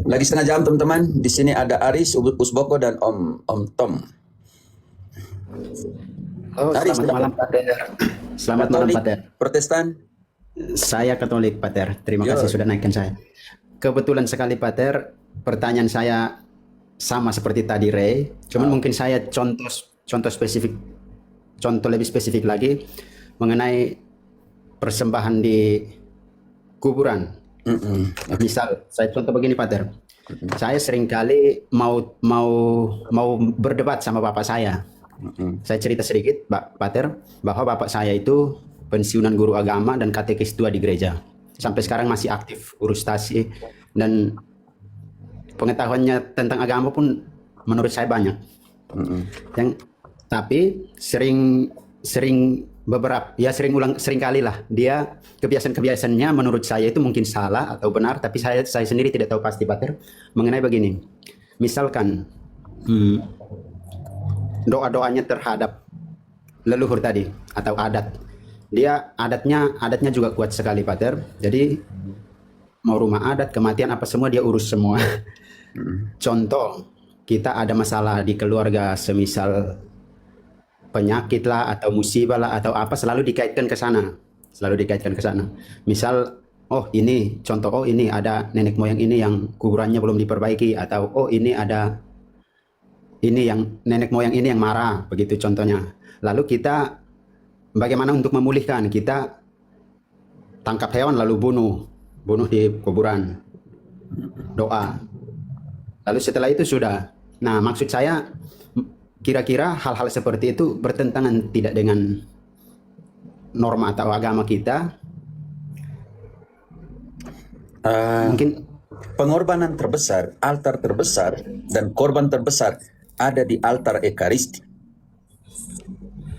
Lagi setengah jam teman-teman. Di sini ada Aris, Usboko dan Om Tom. Oh, Aris, selamat malam, Pater. Selamat malam, Katolik, Pater. Protestan. Saya Katolik, Pater. Terima Yo. kasih sudah naikkan saya. Kebetulan sekali, Pater. Pertanyaan saya sama seperti tadi, Ray. Cuman mungkin saya contoh lebih spesifik lagi mengenai persembahan di kuburan. Misal, saya contoh begini, Pater. Saya seringkali mau berdebat sama bapak saya. Saya cerita sedikit, Pater, bahwa bapak saya itu pensiunan guru agama dan katekis tua di gereja. Sampai sekarang masih aktif urus stasi dan pengetahuannya tentang agama pun menurut saya banyak. Tapi sering kali lah dia kebiasaan-kebiasaannya menurut saya itu mungkin salah atau benar, tapi saya sendiri tidak tahu pasti, Pater, mengenai begini. Misalkan doa-doanya terhadap leluhur tadi atau adat. Dia adatnya juga kuat sekali, Pater. Jadi mau rumah adat, kematian apa semua dia urus semua. Contoh, kita ada masalah di keluarga, semisal penyakit lah atau musibah lah atau apa, selalu dikaitkan ke sana. Misal, ini ada nenek moyang ini yang kuburannya belum diperbaiki, atau ini ada nenek moyang ini yang marah, begitu contohnya. Lalu kita bagaimana untuk memulihkan? Kita tangkap hewan lalu bunuh di kuburan, doa. Lalu setelah itu sudah. Nah, maksud saya kira-kira hal-hal seperti itu bertentangan tidak dengan norma atau agama kita? Mungkin Pengorbanan terbesar, altar terbesar, dan korban terbesar ada di altar Ekaristi.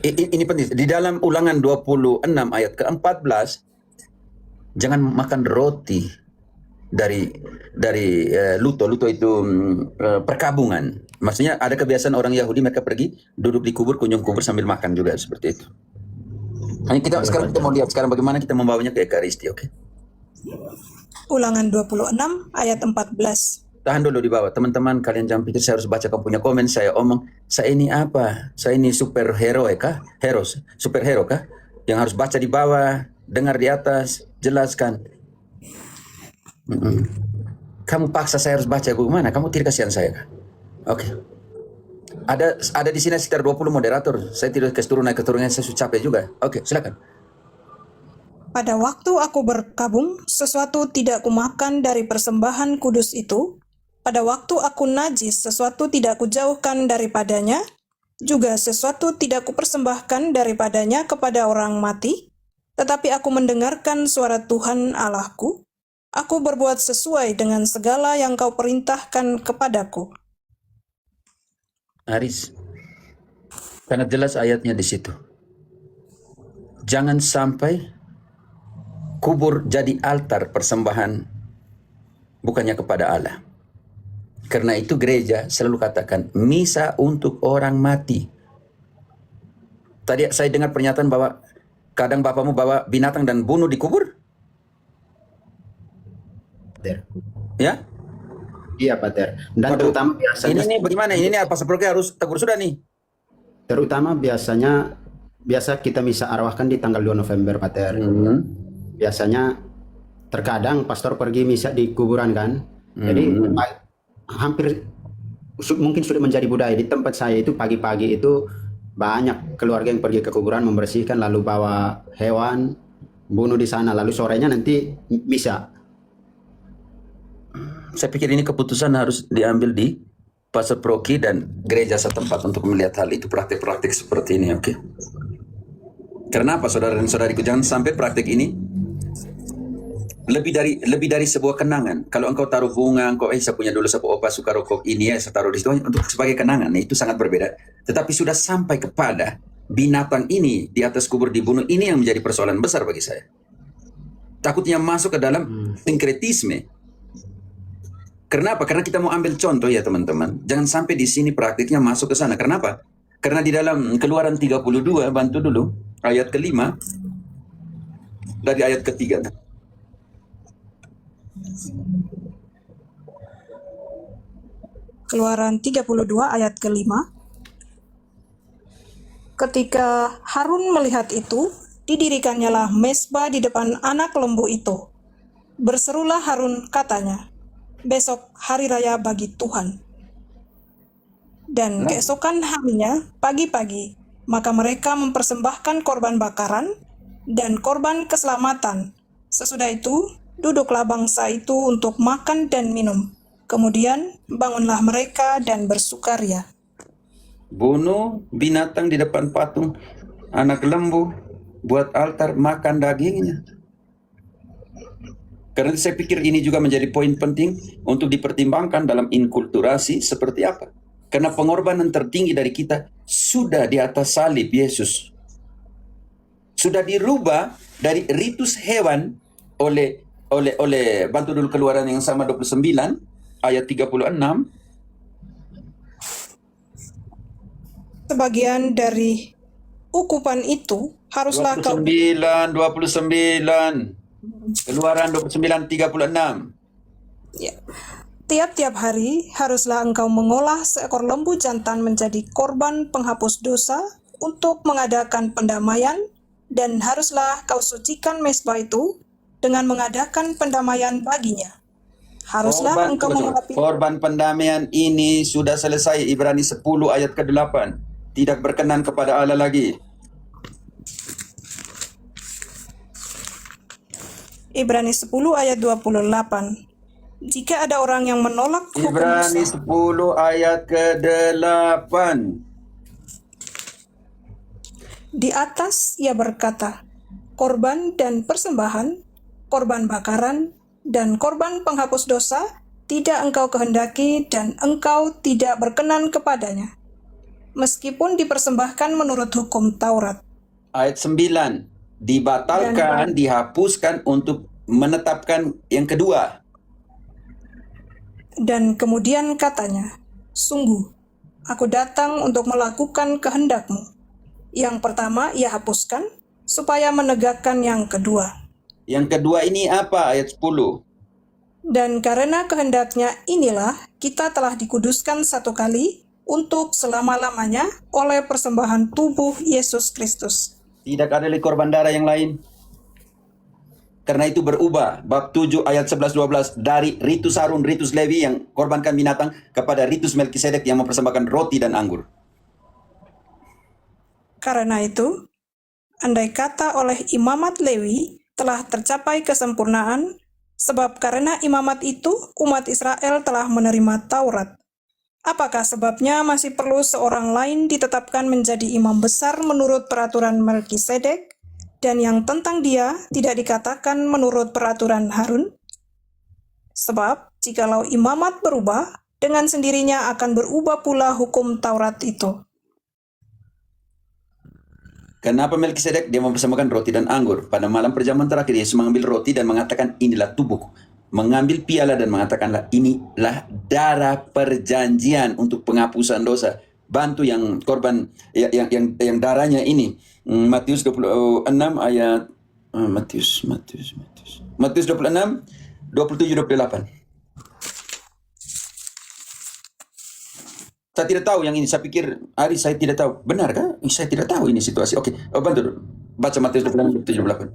Ini penting. Di dalam Ulangan 26 ayat ke-14, jangan makan roti dari luto itu perkabungan. Maksudnya ada kebiasaan orang Yahudi, mereka pergi duduk di kubur, kunjung kubur sambil makan juga seperti itu. Hanya sekarang kita mau lihat sekarang bagaimana kita membawanya ke Ekaristi, oke? Ulangan 26 ayat 14. Tahan dulu di bawah, teman-teman. Kalian jangan pikir saya harus baca kamu punya komen. Saya omong, saya ini apa? Saya ini superhero kah? Superhero kah? Yang harus baca di bawah, dengar di atas, jelaskan. Kamu paksa saya harus baca bagaimana? Kamu tidak kasihan saya kah? Oke. Ada di sini sekitar 20 moderator. Saya tidak keturun saya sudah capek juga. Oke, silakan. Pada waktu aku berkabung, sesuatu tidak kumakan dari persembahan kudus itu. Pada waktu aku najis, sesuatu tidak kujauhkan daripadanya. Juga sesuatu tidak kupersembahkan daripadanya kepada orang mati. Tetapi aku mendengarkan suara Tuhan Allahku. Aku berbuat sesuai dengan segala yang kau perintahkan kepadaku. Aris, karena jelas ayatnya di situ. Jangan sampai kubur jadi altar persembahan bukannya kepada Allah. Karena itu gereja selalu katakan misa untuk orang mati. Tadi saya dengar pernyataan bahwa kadang bapakmu bawa binatang dan bunuh di kubur. Ya? iya, Pater. Dan terutama biasanya Ini bagaimana? Ini apa seperti harus tegur sudah nih? terutama biasa kita misa arwahkan di tanggal 2 November, Pater. Biasanya terkadang pastor pergi misa di kuburan kan. Jadi hampir mungkin sudah menjadi budaya di tempat saya itu pagi-pagi itu banyak keluarga yang pergi ke kuburan membersihkan lalu bawa hewan bunuh di sana lalu sorenya nanti misa. Saya pikir ini keputusan harus diambil di Pastor Proki dan gereja setempat untuk melihat hal itu, praktik-praktik seperti ini, oke? Karena apa, saudara dan saudariku, jangan sampai praktik ini lebih dari sebuah kenangan. Kalau engkau taruh bunga, engkau saya punya dulu sebuah opa suka rokok ini ya, saya taruh di situ untuk sebagai kenangan, itu sangat berbeda. Tetapi sudah sampai kepada binatang ini di atas kubur dibunuh, ini yang menjadi persoalan besar bagi saya. Takutnya masuk ke dalam sinkretisme. Kenapa? Karena kita mau ambil contoh ya teman-teman. Jangan sampai di sini praktiknya masuk ke sana. Kenapa? Karena di dalam Keluaran 32, bantu dulu. ayat kelima dari ayat ketiga. Keluaran 32 ayat kelima. Ketika Harun melihat itu, didirikannya mezbah di depan anak lembu itu. Berserulah Harun, katanya, besok hari raya bagi Tuhan. Dan keesokan harinya, pagi-pagi, maka mereka mempersembahkan korban bakaran dan korban keselamatan. Sesudah itu, duduklah bangsa itu untuk makan dan minum. Kemudian bangunlah mereka dan bersukaria. Bunuh binatang di depan patung, anak lembu, buat altar, makan dagingnya. Karena saya pikir ini juga menjadi poin penting untuk dipertimbangkan dalam inkulturasi seperti apa. Karena pengorbanan tertinggi dari kita sudah di atas salib Yesus. Sudah dirubah dari ritus hewan oleh bantu dulu Keluaran yang sama 29 ayat 36. Sebagian dari ukupan itu haruslah 29 Keluaran 29 36. Ya. Tiap-tiap hari haruslah engkau mengolah seekor lembu jantan menjadi korban penghapus dosa untuk mengadakan pendamaian, dan haruslah kau sucikan mezbah itu dengan mengadakan pendamaian baginya. Haruslah engkau mengurapi korban pendamaian ini sudah selesai. Ibrani 10 ayat ke-8. Tidak berkenan kepada Allah lagi. Ibrani 10 ayat 28. Jika ada orang yang menolak hukum Ibrani dosa, 10 ayat ke-8. di atas ia berkata, korban dan persembahan, korban bakaran, dan korban penghapus dosa tidak engkau kehendaki dan engkau tidak berkenan kepadanya, meskipun dipersembahkan menurut hukum Taurat. Ayat 9. Dibatalkan, dihapuskan untuk menetapkan yang kedua. Dan kemudian katanya, sungguh, aku datang untuk melakukan kehendakmu. Yang pertama ia hapuskan, supaya menegakkan yang kedua. Yang kedua ini apa? Ayat 10. Dan karena kehendaknya inilah, kita telah dikuduskan satu kali untuk selama-lamanya oleh persembahan tubuh Yesus Kristus. Tidak ada lagi korban darah yang lain. Karena itu berubah. Bab 7 ayat 11-12. Dari ritus Harun, ritus Lewi yang korbankan binatang, kepada ritus Melkisedek yang mempersembahkan roti dan anggur. Karena itu, andai kata oleh imamat Lewi telah tercapai kesempurnaan, sebab karena imamat itu umat Israel telah menerima Taurat. Apakah sebabnya masih perlu seorang lain ditetapkan menjadi imam besar menurut peraturan Melkisedek, dan yang tentang dia tidak dikatakan menurut peraturan Harun? Sebab jikalau imamat berubah, dengan sendirinya akan berubah pula hukum Taurat itu. Kenapa Melkisedek? Dia mempersembahkan roti dan anggur. Pada malam perjamuan terakhir, Yesus mengambil roti dan mengatakan, inilah tubuhku. Mengambil piala dan mengatakanlah, inilah darah perjanjian untuk penghapusan dosa. Bantu yang korban, yang darahnya ini. Matius 26 ayat Matius 26 27-28. Saya tidak tahu yang ini. Saya pikir Ari, saya tidak tahu. Benarkah? Saya tidak tahu ini situasi. Oke, bantu baca Matius 26 27-28.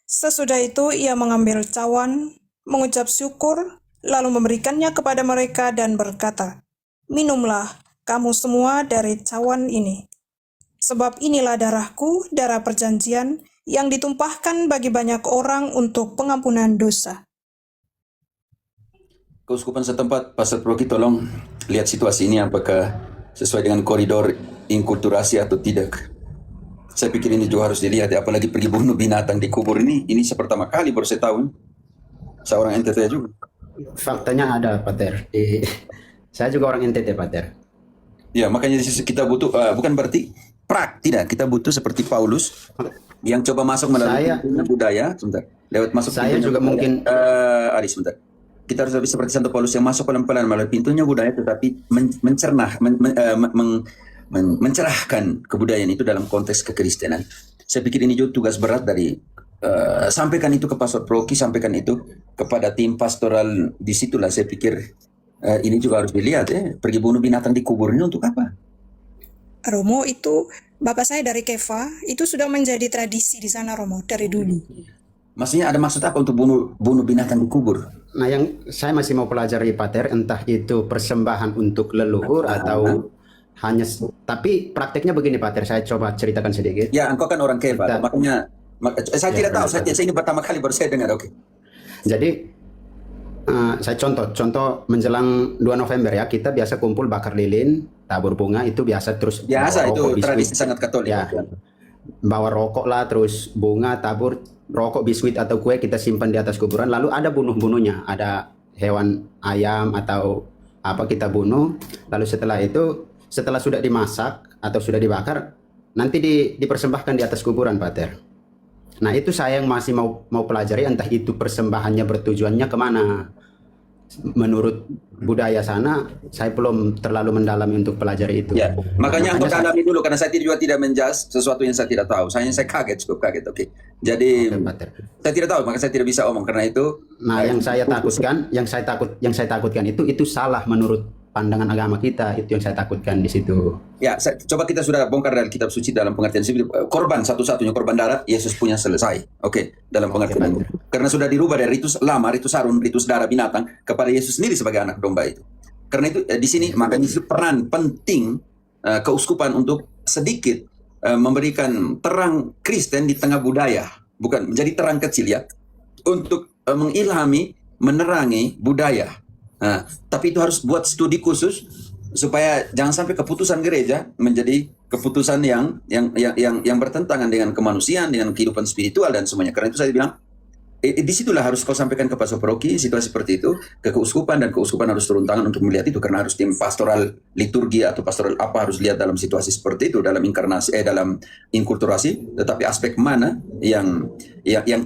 Sesudah itu ia mengambil cawan, mengucap syukur, lalu memberikannya kepada mereka dan berkata, minumlah kamu semua dari cawan ini. Sebab inilah darahku, darah perjanjian, yang ditumpahkan bagi banyak orang untuk pengampunan dosa. Keuskupan setempat, Pastor Proki, tolong lihat situasi ini apakah sesuai dengan koridor inkulturasi atau tidak. Saya pikir ini juga harus dilihat, apalagi pergi bunuh binatang di kubur ini pertama kali baru saya tahu. Seorang NTT juga. Faktanya ada, Pater. Saya juga orang NTT, Pater. Ya, makanya kita butuh, bukan berarti tidak. Kita butuh seperti Paulus yang coba masuk melalui budaya, sebentar. Lewat masuk saya juga budaya. mungkin Ari, sebentar. Kita harus lebih seperti Santo Paulus yang masuk pelan-pelan melalui pintunya budaya, tetapi mencerna, mencerahkan kebudayaan itu dalam konteks kekristenan. Saya pikir ini juga tugas berat dari sampaikan itu ke Pastor Proki, sampaikan itu kepada tim pastoral. Disitulah saya pikir ini juga harus dilihat pergi bunuh binatang di kubur ini untuk apa? Romo, itu bapak saya dari Keva, itu sudah menjadi tradisi di sana, Romo, dari dulu. Maksudnya ada maksud apa untuk bunuh binatang di kubur? Nah, yang saya masih mau pelajari Pater, entah itu persembahan untuk leluhur atau hanya, tapi prakteknya begini Pater, saya coba ceritakan sedikit. Ya, engkau kan orang Keva, Kita- makanya saya Ya, tidak tahu, benar. saya ini pertama kali baru saya dengar. Oke. Jadi saya contoh menjelang 2 November ya, kita biasa kumpul bakar lilin, tabur bunga, itu biasa, terus Biasa bawa itu rokok, biskuit. tradisi sangat Katolik. Ya, bawa rokok lah, terus bunga, tabur, rokok, biskuit atau kue kita simpan di atas kuburan. Lalu ada bunuh-bunuhnya, ada hewan ayam atau apa kita bunuh. Lalu setelah itu, setelah sudah dimasak atau sudah dibakar, nanti dipersembahkan di atas kuburan, Pater. Nah, itu saya yang masih mau pelajari, entah itu persembahannya bertujuannya kemana. Menurut budaya sana, saya belum terlalu mendalami untuk pelajari itu. Ya, makanya engkau saya- dalami dulu karena saya juga tidak menjas sesuatu yang saya tidak tahu. Saya kaget, cukup kaget. Oke. Jadi Oke, Pater. saya tidak tahu, maka saya tidak bisa omong karena itu. Nah, yang saya takutkan itu salah menurut pandangan agama kita. Itu yang saya takutkan di situ. Ya, coba kita sudah bongkar dari kitab suci dalam pengertian sipil. Korban satu-satunya korban darah Yesus punya selesai. Oke, dalam pengertian itu. Karena sudah dirubah dari ritus lama, ritus harun, ritus darah binatang kepada Yesus sendiri sebagai anak domba itu. Karena itu di sini makanya itu peran penting keuskupan untuk sedikit memberikan terang Kristen di tengah budaya, bukan menjadi terang kecil ya, untuk mengilhami, menerangi budaya. Nah, tapi itu harus buat studi khusus supaya jangan sampai keputusan gereja menjadi keputusan yang bertentangan dengan kemanusiaan, dengan kehidupan spiritual dan semuanya. Karena itu saya bilang disitulah harus kau sampaikan ke Pastor Proki situasi seperti itu, ke keuskupan, dan keuskupan harus turun tangan untuk melihat itu, karena harus tim pastoral liturgi atau pastoral apa harus lihat dalam situasi seperti itu, dalam inkarnasi dalam inkulturasi, tetapi aspek mana yang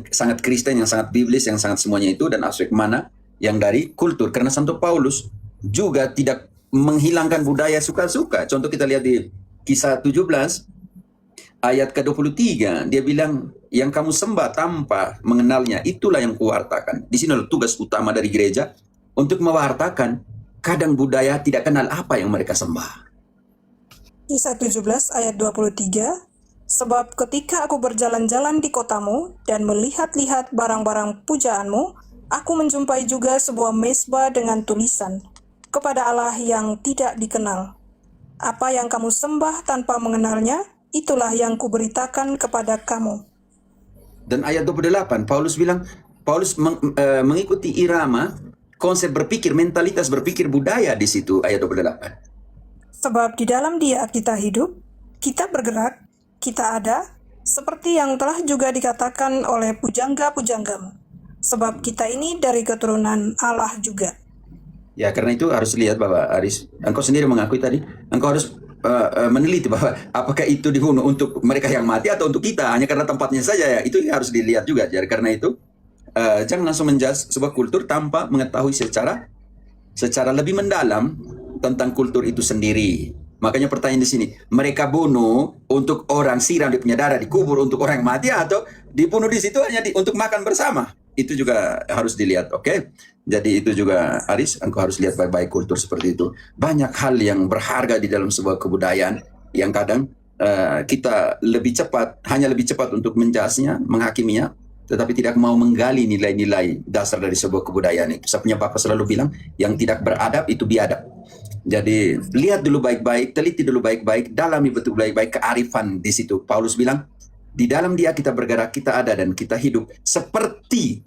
sangat Kristen, yang sangat biblis, yang sangat semuanya itu, dan aspek mana yang dari kultur. Karena Santo Paulus juga tidak menghilangkan budaya suka-suka. Contoh kita lihat di Kisah 17 ayat ke-23, dia bilang yang kamu sembah tanpa mengenalnya itulah yang kuwartakan. Di sini adalah tugas utama dari gereja untuk mewartakan. Kadang budaya tidak kenal apa yang mereka sembah. Kisah 17 ayat 23, sebab ketika aku berjalan-jalan di kotamu dan melihat-lihat barang-barang pujaanmu, aku menjumpai juga sebuah mezbah dengan tulisan, kepada Allah yang tidak dikenal. Apa yang kamu sembah tanpa mengenalnya, itulah yang kuberitakan kepada kamu. Dan ayat 28, Paulus bilang, Paulus mengikuti irama, konsep berpikir, mentalitas berpikir budaya di situ, ayat 28. Sebab di dalam Dia kita hidup, kita bergerak, kita ada, seperti yang telah juga dikatakan oleh pujangga-pujanggamu. Sebab kita ini dari keturunan Allah juga. Ya, karena itu harus lihat bahwa Aris, engkau sendiri mengakui tadi, engkau harus meneliti bahwa apakah itu dibunuh untuk mereka yang mati atau untuk kita, hanya karena tempatnya saja ya, itu harus dilihat juga. Jadi karena itu jangan langsung menjudge sebuah kultur tanpa mengetahui secara lebih mendalam tentang kultur itu sendiri. Makanya pertanyaan di sini, mereka bunuh untuk orang siram dia punya darah, dikubur untuk orang yang mati, atau dibunuh di situ hanya untuk makan bersama? Itu juga harus dilihat, oke? Jadi itu juga, Aris, engkau harus lihat baik-baik kultur seperti itu. Banyak hal yang berharga di dalam sebuah kebudayaan yang kadang kita hanya lebih cepat untuk menjudge-nya, menghakiminya, tetapi tidak mau menggali nilai-nilai dasar dari sebuah kebudayaan itu. Saya punya bapak selalu bilang, yang tidak beradab itu biadab. Jadi lihat dulu baik-baik, teliti dulu baik-baik, dalami betul baik-baik kearifan di situ. Paulus bilang, di dalam Dia kita bergerak, kita ada, dan kita hidup seperti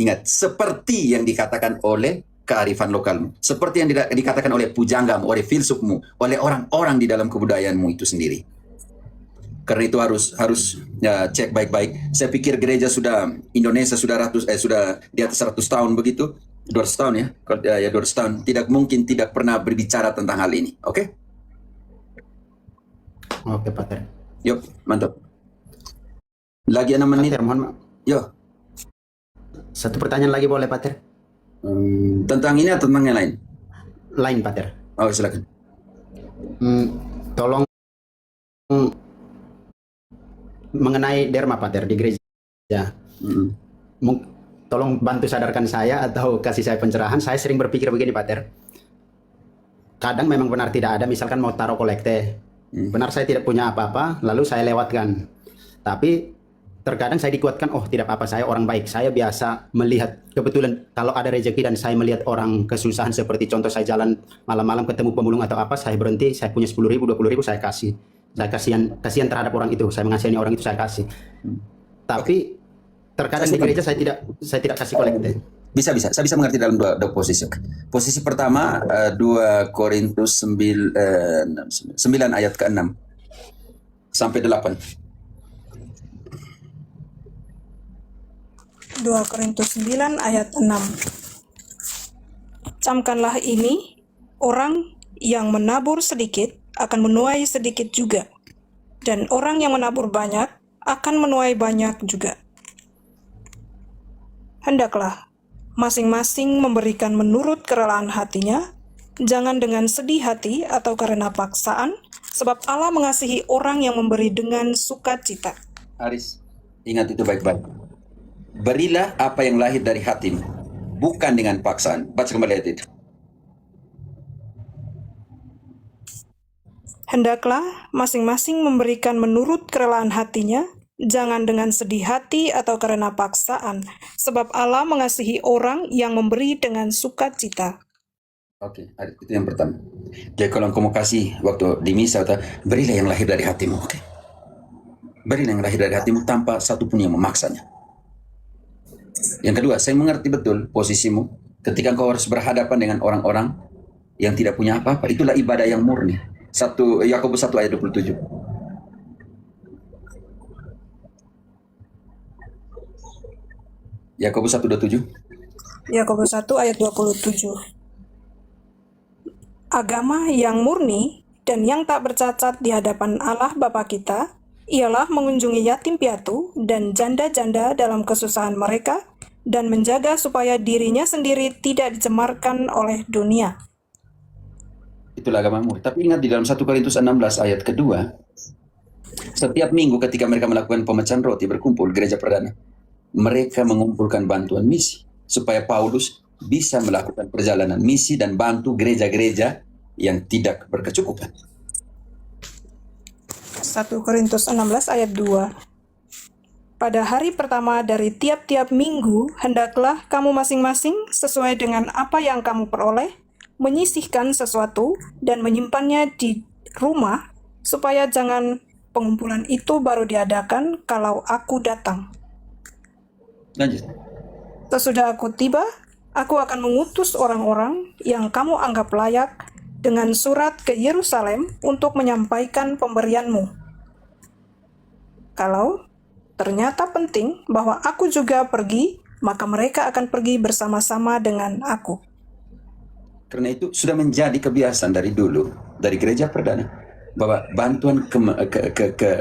yang dikatakan oleh kearifan lokalmu, seperti yang dikatakan oleh pujanggamu, oleh filsufmu, oleh orang-orang di dalam kebudayaanmu itu sendiri. Karena itu harus ya, cek baik-baik. Saya pikir gereja Indonesia sudah di atas 100 tahun begitu, 200 tahun ya, ya 200 tahun. Tidak mungkin tidak pernah berbicara tentang hal ini. Oke? Oke, Pater. Yuk, mantap. Lagi 6 menit. Pater, mohon maaf. Yuk. Satu pertanyaan lagi boleh, Pater? Tentang ini atau tentang yang lain? Lain, Pater. Oh, silakan. Tolong mengenai derma Pater di gereja. Tolong bantu sadarkan saya atau kasih saya pencerahan. Saya sering berpikir begini Pater. Kadang memang benar tidak ada, misalkan mau taruh kolekte. Benar saya tidak punya apa-apa, lalu saya lewatkan. Tapi terkadang saya dikuatkan, oh tidak apa-apa, saya orang baik. Saya biasa melihat, kebetulan kalau ada rezeki dan saya melihat orang kesusahan, seperti contoh saya jalan malam-malam ketemu pemulung atau apa, saya berhenti, saya punya 10.000, 20.000, saya kasih. Saya kasihan terhadap orang itu, saya mengasihani orang itu, saya kasih. Tapi terkadang di gereja saya tidak kasih kolekte. Bisa. Saya bisa mengerti dalam dua posisi. Posisi pertama 2 Korintus 9 ayat ke-6 sampai 8. 2 Korintus 9 ayat 6. Camkanlah ini, orang yang menabur sedikit akan menuai sedikit juga, dan orang yang menabur banyak akan menuai banyak juga. Hendaklah masing-masing memberikan menurut kerelaan hatinya, jangan dengan sedih hati atau karena paksaan, sebab Allah mengasihi orang yang memberi dengan sukacita. Aris, ingat itu baik-baik. Berilah apa yang lahir dari hatimu, bukan dengan paksaan. Baca kembali ayat itu. Hendaklah masing-masing memberikan menurut kerelaan hatinya, jangan dengan sedih hati atau karena paksaan, sebab Allah mengasihi orang yang memberi dengan sukacita. Oke, itu yang pertama. Jadi kalau engkau mau kasih waktu di misa, berilah yang lahir dari hatimu. Oke. Berilah yang lahir dari hatimu tanpa satu pun yang memaksanya. Yang kedua, saya mengerti betul posisimu ketika engkau harus berhadapan dengan orang-orang yang tidak punya apa-apa. Itulah ibadah yang murni. Yakobus 1 ayat 27. Yakobus 1:27. Yakobus 1 ayat 27. Agama yang murni dan yang tak bercacat di hadapan Allah Bapa kita ialah mengunjungi yatim piatu dan janda-janda dalam kesusahan mereka dan menjaga supaya dirinya sendiri tidak dicemarkan oleh dunia. Itulah agama murni. Tapi ingat di dalam 1 Korintus 16 ayat kedua, setiap minggu ketika mereka melakukan pemecahan roti berkumpul gereja perdana, mereka mengumpulkan bantuan misi supaya Paulus bisa melakukan perjalanan misi dan bantu gereja-gereja yang tidak berkecukupan. 1 Korintus 16 ayat 2. Pada hari pertama dari tiap-tiap minggu, hendaklah kamu masing-masing sesuai dengan apa yang kamu peroleh, menyisihkan sesuatu dan menyimpannya di rumah, supaya jangan pengumpulan itu baru diadakan kalau aku datang. Lanjut. Sesudah aku tiba, aku akan mengutus orang-orang yang kamu anggap layak dengan surat ke Yerusalem untuk menyampaikan pemberianmu. Kalau ternyata penting bahwa aku juga pergi, maka mereka akan pergi bersama-sama dengan aku. Karena itu sudah menjadi kebiasaan dari dulu, dari gereja perdana, bahwa bantuan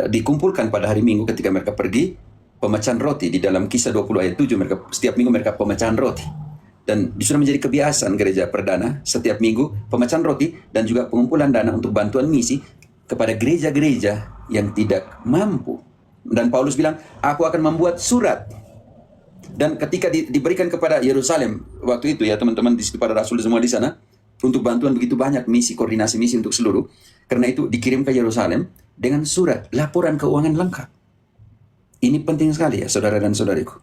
dikumpulkan pada hari Minggu ketika mereka pergi, pemecahan roti. Di dalam Kisah 20 ayat 7, setiap minggu mereka pemecahan roti. Dan sudah menjadi kebiasaan gereja perdana, setiap minggu pemecahan roti dan juga pengumpulan dana untuk bantuan misi kepada gereja-gereja yang tidak mampu. Dan Paulus bilang, aku akan membuat surat. Dan ketika diberikan kepada Yerusalem, waktu itu ya teman-teman, kepada rasul semua di sana, untuk bantuan begitu banyak misi, koordinasi misi untuk seluruh. Karena itu dikirim ke Yerusalem dengan surat, laporan keuangan lengkap. Ini penting sekali ya saudara dan saudariku.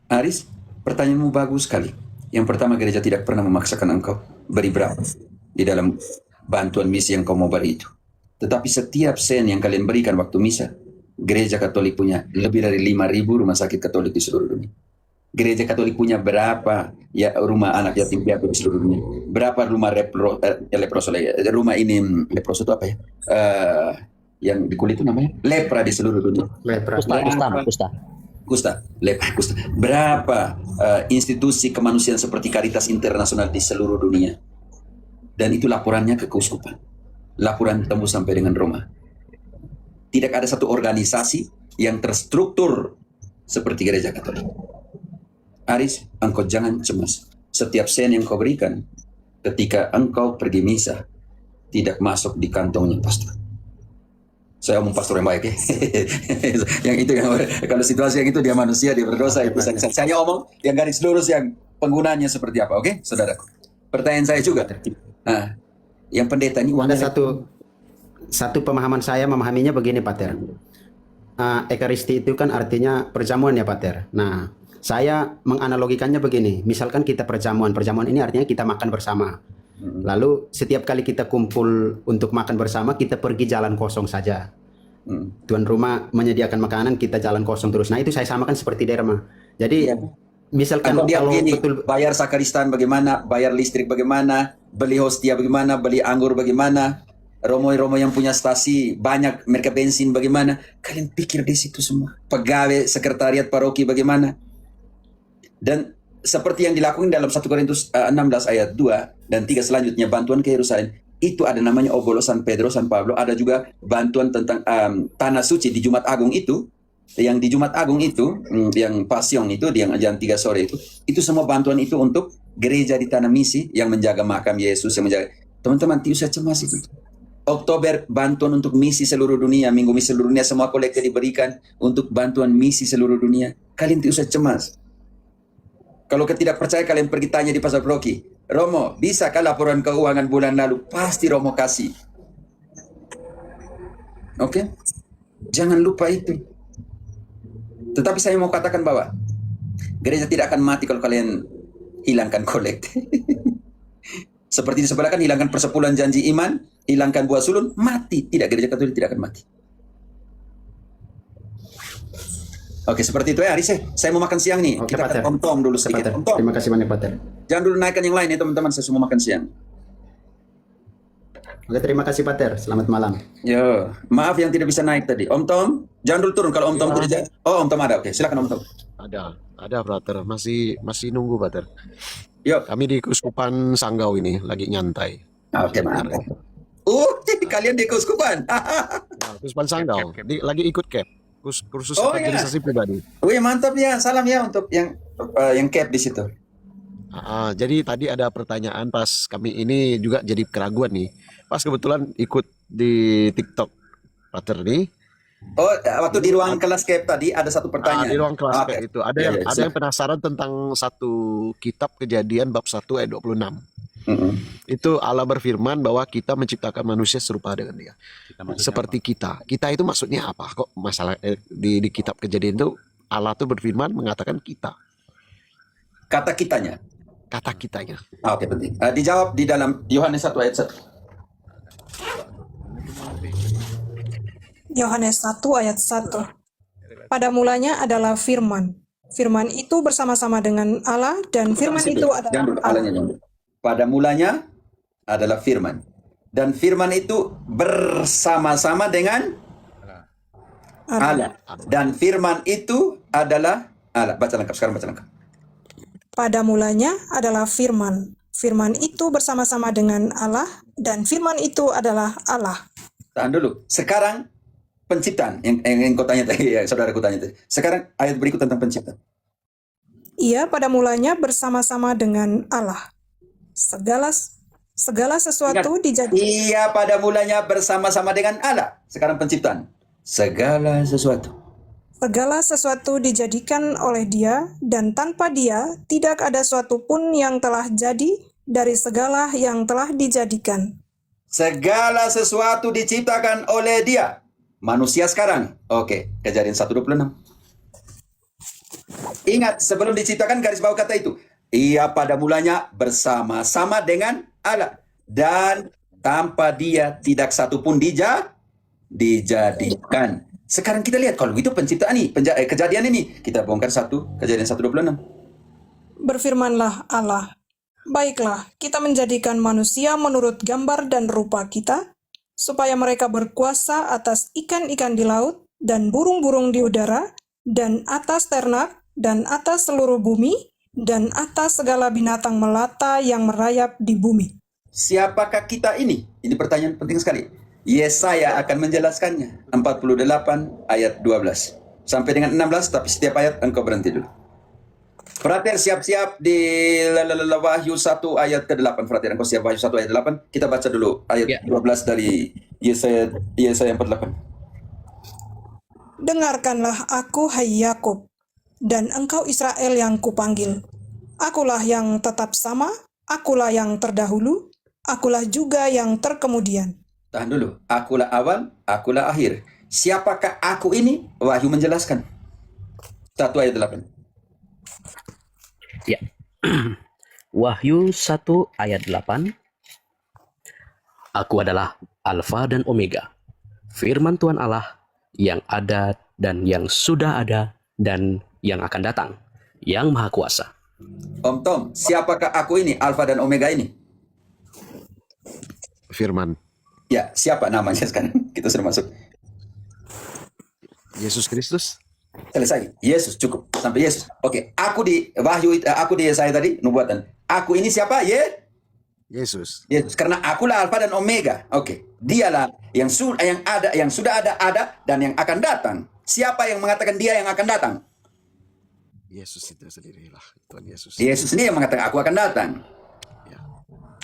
Aris, pertanyaanmu bagus sekali. Yang pertama, gereja tidak pernah memaksakan engkau beri berapa di dalam bantuan misi yang kau mau beri itu. Tetapi setiap sen yang kalian berikan waktu misa, gereja Katolik punya lebih dari 5.000 rumah sakit Katolik di seluruh dunia. Gereja Katolik punya berapa ya rumah anak yatim piatu di seluruh dunia? Berapa rumah rumah ini leproso itu apa ya? Yang di kulit itu namanya lepra di seluruh dunia. Kusta. Berapa institusi kemanusiaan seperti Caritas Internasional di seluruh dunia? Dan itu laporannya ke keuskupan. Laporan tembus sampai dengan Roma. Tidak ada satu organisasi yang terstruktur seperti gereja Katolik. Aris, engkau jangan cemas. Setiap sen yang kau berikan ketika engkau pergi misa tidak masuk di kantongnya pastor. Saya omong pastor yang baik ya. Yang itu yang kalau situasi yang itu dia manusia, dia berdosa itu saya omong yang garis lurus yang penggunaannya seperti apa, oke, saudaraku. Pertanyaan saya juga. Nah, yang pendeta ini Ada satu pemahaman saya memahaminya begini, Pater. Ekaristi itu kan artinya perjamuan ya, Pater. Nah, saya menganalogikannya begini. Misalkan kita perjamuan ini artinya kita makan bersama. Lalu setiap kali kita kumpul untuk makan bersama, kita pergi jalan kosong saja. Tuan rumah menyediakan makanan, kita jalan kosong terus. Nah, itu saya samakan seperti derma. Jadi misalkan Atau dia kalau begini, betul bayar sakaristan bagaimana, bayar listrik bagaimana, beli hostia bagaimana, beli anggur bagaimana, romo-romo yang punya stasi banyak, mereka bensin bagaimana, kalian pikir di situ semua. Pegawai sekretariat paroki bagaimana. Dan seperti yang dilakukan dalam 1 Korintus 16 ayat 2 dan 3 selanjutnya, bantuan ke Yerusalem, itu ada namanya obolo San Pedro, San Pablo, ada juga bantuan tentang tanah suci di Jumat Agung itu, yang di Jumat Agung itu, yang Pasion itu, yang jam 3 sore itu semua bantuan itu untuk gereja di tanah misi yang menjaga makam Yesus, yang menjaga. Teman-teman, tidak usah cemas itu. Oktober bantuan untuk misi seluruh dunia, minggu misi seluruh dunia, semua kolektif diberikan untuk bantuan misi seluruh dunia. Kalian tidak usah cemas. Kalau tidak percaya, kalian pergi tanya di pasar paroki. Romo, bisakah laporan keuangan bulan lalu? Pasti Romo kasih. Oke? Jangan lupa itu. Tetapi saya mau katakan bahwa gereja tidak akan mati kalau kalian hilangkan kolektif. Seperti disebutkan, hilangkan persepuluhan janji iman, hilangkan buah sulun, mati. Tidak, gereja Katolik tidak akan mati. Oke, seperti itu ya, Aris. Saya mau makan siang nih. Oke, Kita Pater. akan om dulu sedikit. Pater. Om-tom. Terima kasih banyak, Pater. Jangan dulu naikkan yang lain ya, teman-teman. Saya semua makan siang. Oke, terima kasih, Pater. Selamat malam. Yo, maaf yang tidak bisa naik tadi. Om Tom, jangan dulu turun kalau Om Tom tidak. Oh, Om Tom ada. Oke, silakan Om Tom. Ada, brother. Masih nunggu, brother. Yuk. Kami di Keuskupan Sanggau ini lagi nyantai. Oke, maaf. Kalian di keuskupan. Nah, Keuskupan Sanggau lagi ikut CAP, kursus Oh, evangelisasi pribadi. Wih, mantap ya. Salam ya untuk yang cap di situ. Jadi tadi ada pertanyaan pas kami ini juga jadi keraguan nih. Pas kebetulan ikut di TikTok, brother nih. Oh, waktu di ruang kelas cap tadi ada satu pertanyaan. Di ruang kelas Oke. kayak itu ada yang penasaran tentang satu kitab Kejadian bab 1 ayat 26. Itu Allah berfirman bahwa kita menciptakan manusia serupa dengan dia. Seperti kita. Kita itu maksudnya apa? Kok masalah di kitab Kejadian itu Allah tuh berfirman mengatakan kita. Kata kitanya. Kata kitanya. Oke, penting. Dijawab di dalam Yohanes 1 ayat 1. Yohanes 1 ayat 1. Pada mulanya adalah firman. Firman itu bersama-sama dengan Allah dan firman itu adalah Jangan dulu, Allahnya jangan dulu. Pada mulanya adalah firman. Dan firman itu bersama-sama dengan Allah. Dan firman itu adalah Allah. Baca lengkap, sekarang baca lengkap. Pada mulanya adalah firman. Firman itu bersama-sama dengan Allah dan firman itu adalah Allah. Tahan dulu. Sekarang penciptaan yang kau tanya tadi, ya, saudaraku tanya tadi. Sekarang ayat berikut tentang penciptaan. Ia pada mulanya bersama-sama dengan Allah. Segala sesuatu dijadikan. Ia pada mulanya bersama-sama dengan Allah. Sekarang penciptaan. Segala sesuatu. Segala sesuatu dijadikan oleh Dia, dan tanpa Dia tidak ada suatu pun yang telah jadi dari segala yang telah dijadikan. Segala sesuatu diciptakan oleh Dia. Manusia sekarang. Oke, Kejadian 1:26. Ingat, sebelum diciptakan garis bawah kata itu. Ia pada mulanya bersama-sama dengan Allah. Dan tanpa Dia tidak satu pun dijadikan. Sekarang kita lihat, kalau itu penciptaan ini, kejadian ini. Kita bongkar Kejadian 1:26. Berfirmanlah Allah, baiklah, kita menjadikan manusia menurut gambar dan rupa kita, supaya mereka berkuasa atas ikan-ikan di laut, dan burung-burung di udara, dan atas ternak, dan atas seluruh bumi, dan atas segala binatang melata yang merayap di bumi. Siapakah kita ini? Ini pertanyaan penting sekali. Yesaya akan menjelaskannya. 48 ayat 12. Sampai dengan 16, tapi setiap ayat engkau berhenti dulu. Frater, siap-siap di Wahyu 1 ayat ke-8. Frater, engkau siap Wahyu 1 ayat 8. Kita baca dulu ayat 12 dari Yesaya 48. Dengarkanlah aku, hai Yakub, dan engkau Israel yang kupanggil. Akulah yang tetap sama, akulah yang terdahulu, akulah juga yang terkemudian. Tahan dulu. Akulah awal, akulah akhir. Siapakah aku ini? Wahyu menjelaskan. 1 ayat 8. Ya. Wahyu 1 ayat 8. Aku adalah Alfa dan Omega, firman Tuhan Allah yang ada dan yang sudah ada dan yang akan datang, yang Maha Kuasa. Om Tom, siapakah aku ini? Alfa dan Omega ini? Firman. Ya, siapa namanya sekarang? Kita sudah masuk. Yesus Kristus. Selesai. Yesus, cukup. Sampai Yesus. Oke, aku di Wahyu, aku di Yesaya tadi, nubuatan. Aku ini siapa? Yesus. Yesus. Karena akulah Alfa dan Omega. Oke. Dialah yang ada, yang sudah ada, dan yang akan datang. Siapa yang mengatakan dia yang akan datang? Yesus itu sendirilah. Tuhan Yesus. Yesus sendiri yang mengatakan aku akan datang. Ya.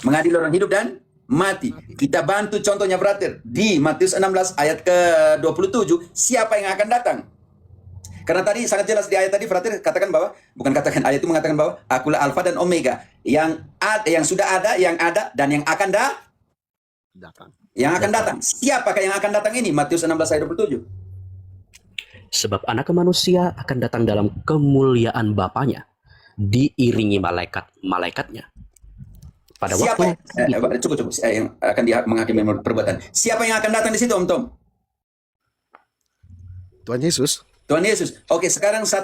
Mengadili orang hidup dan mati. Kita bantu contohnya brother. Di Matius 16 ayat ke-27. Siapa yang akan datang? Karena tadi sangat jelas di ayat tadi brother katakan bahwa, bukan katakan ayat itu mengatakan bahwa akulah Alfa dan Omega. Yang sudah ada, yang ada, dan yang akan Datang. Yang akan datang. Siapakah yang akan datang ini? Matius 16 ayat 27. Sebab anak manusia akan datang dalam kemuliaan Bapanya, diiringi malaikat-malaikatnya. Pada Siapa waktu cukup yang akan menghakimi menurut perbuatan. Siapa yang akan datang di situ, Om Tom? Tuhan Yesus. Tuhan Yesus. Oke, sekarang 1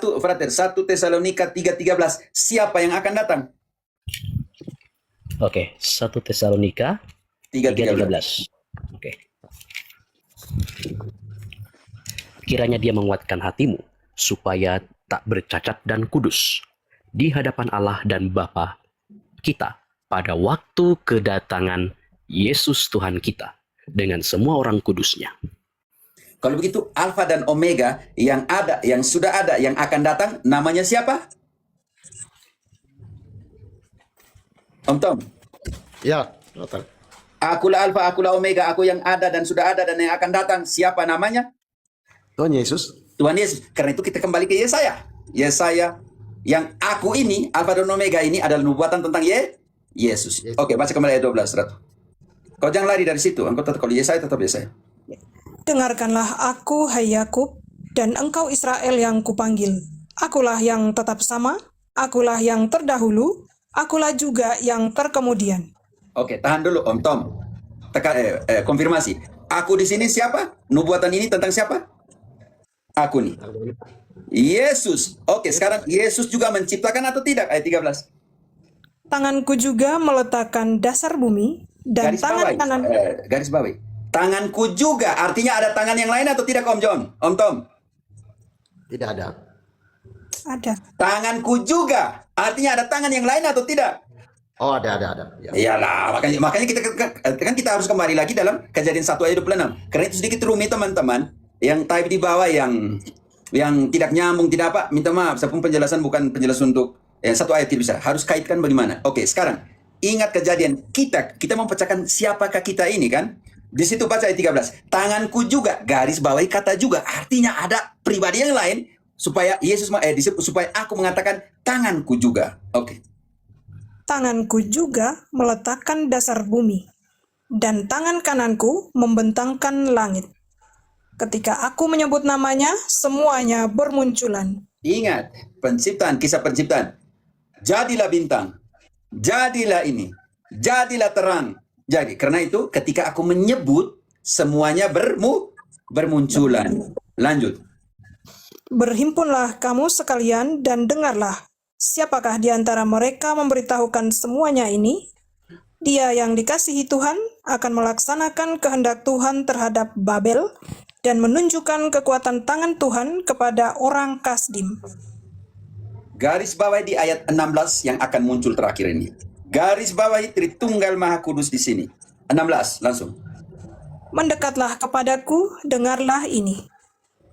Tesalonika 3:13. Siapa yang akan datang? Oke, 1 Tesalonika 3:13. Oke. Kiranya dia menguatkan hatimu supaya tak bercacat dan kudus di hadapan Allah dan Bapa kita pada waktu kedatangan Yesus Tuhan kita dengan semua orang kudusnya. Kalau begitu, Alfa dan Omega yang ada, yang sudah ada, yang akan datang, namanya siapa? Om Tom. Ya, betul. Akulah Alfa, akulah Omega, aku yang ada dan sudah ada dan yang akan datang. Siapa namanya? Tuhan Yesus. Tuhan Yesus. Karena itu kita kembali ke Yesaya. Yesaya yang aku ini, Alfa dan Omega ini adalah nubuatan tentang Yesus. Oke, baca kembali ayat 12, Ratu. Kau jangan lari dari situ. Engkau tetap, kalau Yesaya tetap Yesaya. Dengarkanlah aku, hai Yakub, dan engkau Israel yang kupanggil. Akulah yang tetap sama, akulah yang terdahulu, akulah juga yang terkemudian. Oke, tahan dulu Om Tom. Konfirmasi. Aku di sini siapa? Nubuatan ini tentang siapa? Aku nih. Yesus. Oke, sekarang Yesus juga menciptakan atau tidak? Ayat 13. Tanganku juga meletakkan dasar bumi, dan Garis tangan bawahi. kanan... Garis bawahi. Tanganku juga. Artinya ada tangan yang lain atau tidak, Om John? Om Tom? Tidak ada. Ada. Tanganku juga. Artinya ada tangan yang lain atau tidak? Oh, ada. Ya. Iyalah, makanya kita harus kembali lagi dalam Kejadian 1 ayat 26. Karena itu sedikit rumit teman-teman. Yang type di bawah yang tidak nyambung, tidak apa, minta maaf. Saya pun penjelasan bukan penjelasan untuk satu ayat tidak bisa. Harus kaitkan bagaimana. Oke, sekarang ingat Kejadian kita memecahkan siapakah kita ini kan? Di situ baca ayat 13. Tanganku juga, garis bawahi kata juga. Artinya ada pribadi yang lain supaya Yesus supaya aku mengatakan tanganku juga. Oke. Tanganku juga meletakkan dasar bumi, dan tangan kananku membentangkan langit. Ketika aku menyebut namanya, semuanya bermunculan. Ingat, kisah penciptaan. Jadilah bintang, jadilah ini, jadilah terang. Jadi, karena itu ketika aku menyebut, semuanya bermunculan. Lanjut. Berhimpunlah kamu sekalian dan dengarlah. Siapakah di antara mereka memberitahukan semuanya ini? Dia yang dikasihi Tuhan akan melaksanakan kehendak Tuhan terhadap Babel dan menunjukkan kekuatan tangan Tuhan kepada orang Kasdim. Garis bawahi di ayat 16 yang akan muncul terakhir ini. Garis bawahi Tritunggal Maha Kudus di sini. 16, langsung. Mendekatlah kepadaku, dengarlah ini.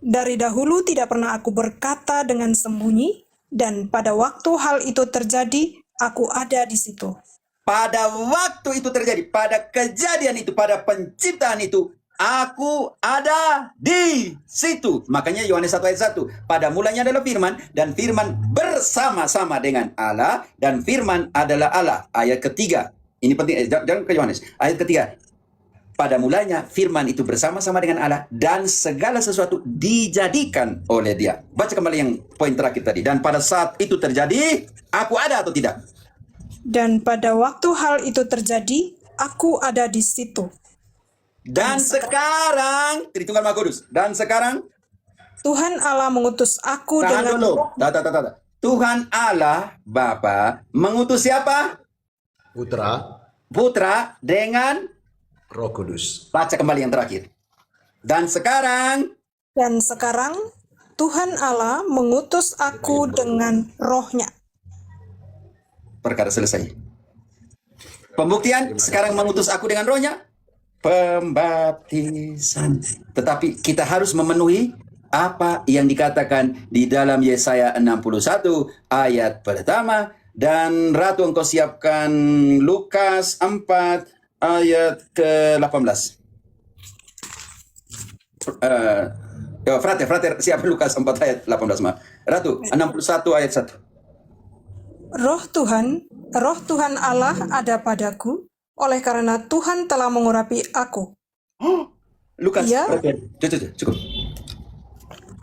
Dari dahulu tidak pernah aku berkata dengan sembunyi, dan pada waktu hal itu terjadi, aku ada di situ. Pada waktu itu terjadi, pada kejadian itu, pada penciptaan itu, Aku ada di situ. Makanya Yohanes 1 ayat 1. Pada mulanya adalah firman, dan firman bersama-sama dengan Allah, dan firman adalah Allah. Ayat ketiga. Ini penting, jangan ke Yohanes. Ayat ketiga. Pada mulanya firman itu bersama-sama dengan Allah, dan segala sesuatu dijadikan oleh Dia. Baca kembali yang poin terakhir tadi. Dan pada saat itu terjadi, aku ada atau tidak? Dan pada waktu hal itu terjadi, aku ada di situ. Dan sekarang, Tritunggal Maha Kudus. Dan sekarang, Tuhan Allah mengutus aku tahan dengan dulu. Tuhan Allah Bapa mengutus siapa? Putra dengan Roh Kudus. baca kembali yang terakhir. Dan sekarang, Tuhan Allah mengutus aku dengan rohnya. perkara selesai. Pembuktian, sekarang mengutus aku dengan rohnya. Pembaptisan. Tetapi kita harus memenuhi apa yang dikatakan di dalam Yesaya 61 ayat pertama. Dan Ratu engkau siapkan Lukas 4 ayat ke-18. Frater, siap Lukas 4 ayat 18. Ratu, 61 ayat 1. Roh Tuhan Allah ada padaku, oleh karena Tuhan telah mengurapi aku. Lukas, Iya. cukup.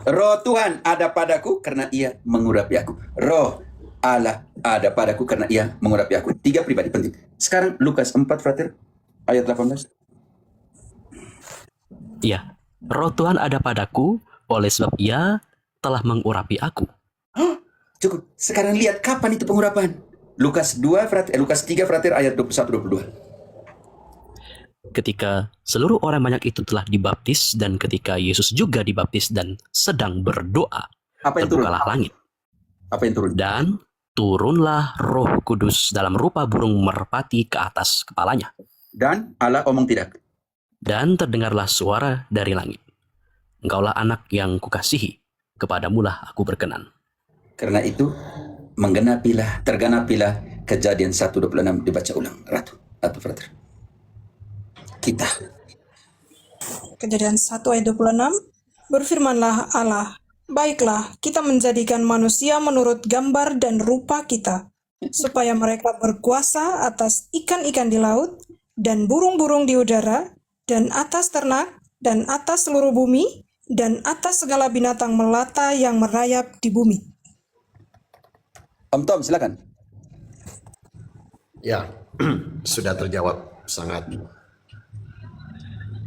Roh Tuhan ada padaku karena ia mengurapi aku. Roh Allah ada padaku karena ia mengurapi aku. 3 pribadi penting. Sekarang Lukas 4, Frater, ayat 18. Ya, roh Tuhan ada padaku, oleh sebab ia telah mengurapi aku. Cukup. Sekarang lihat kapan itu pengurapan. Lukas 3, Frater, ayat 21-22. Ketika seluruh orang banyak itu telah dibaptis, dan ketika Yesus juga dibaptis dan sedang berdoa, Apa yang turun? terbukalah langit. Apa yang turun? Dan turunlah Roh Kudus dalam rupa burung merpati ke atas kepalanya. Dan Allah omong tidak. Dan terdengarlah suara dari langit. Engkaulah anak yang kukasihi, kepadamulah aku berkenan. Karena itu tergenapilah Kejadian 1:26 dibaca ulang, Ratu atau Frater. Kita. Kejadian 1 ayat 26, berfirmanlah Allah, baiklah kita menjadikan manusia menurut gambar dan rupa kita, supaya mereka berkuasa atas ikan-ikan di laut, dan burung-burung di udara, dan atas ternak, dan atas seluruh bumi, dan atas segala binatang melata yang merayap di bumi. Om Tom, silakan. Ya, sudah terjawab sangat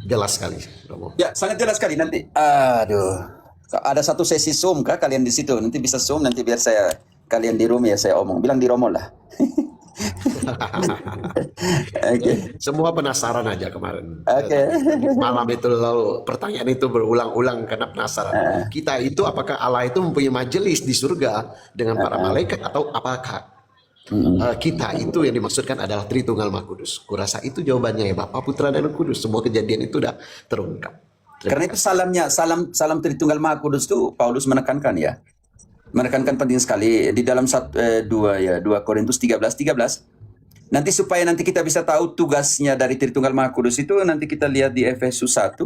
jelas sekali, Romo. Ya, sangat jelas sekali nanti. Aduh. Ada satu sesi Zoom kah kalian di situ? Nanti bisa Zoom, nanti biar kalian di room ya saya omong. Bilang di Romo lah. Oke. Semua penasaran aja kemarin. Oke. Malam itu lalu pertanyaan itu berulang-ulang karena penasaran. Kita itu apakah Allah itu mempunyai majelis di surga dengan para malaikat, atau apakah kita itu yang dimaksudkan adalah Tritunggal Maha Kudus? Kurasa itu jawabannya ya, Bapa, Putra, dan Roh Kudus. Semua kejadian itu sudah terungkap. Karena itu salam Tritunggal Maha Kudus itu Paulus menekankan ya. Menekankan penting sekali di dalam 2 Korintus 13. Nanti supaya nanti kita bisa tahu tugasnya dari Tritunggal Maha Kudus itu, nanti kita lihat di Efesus 1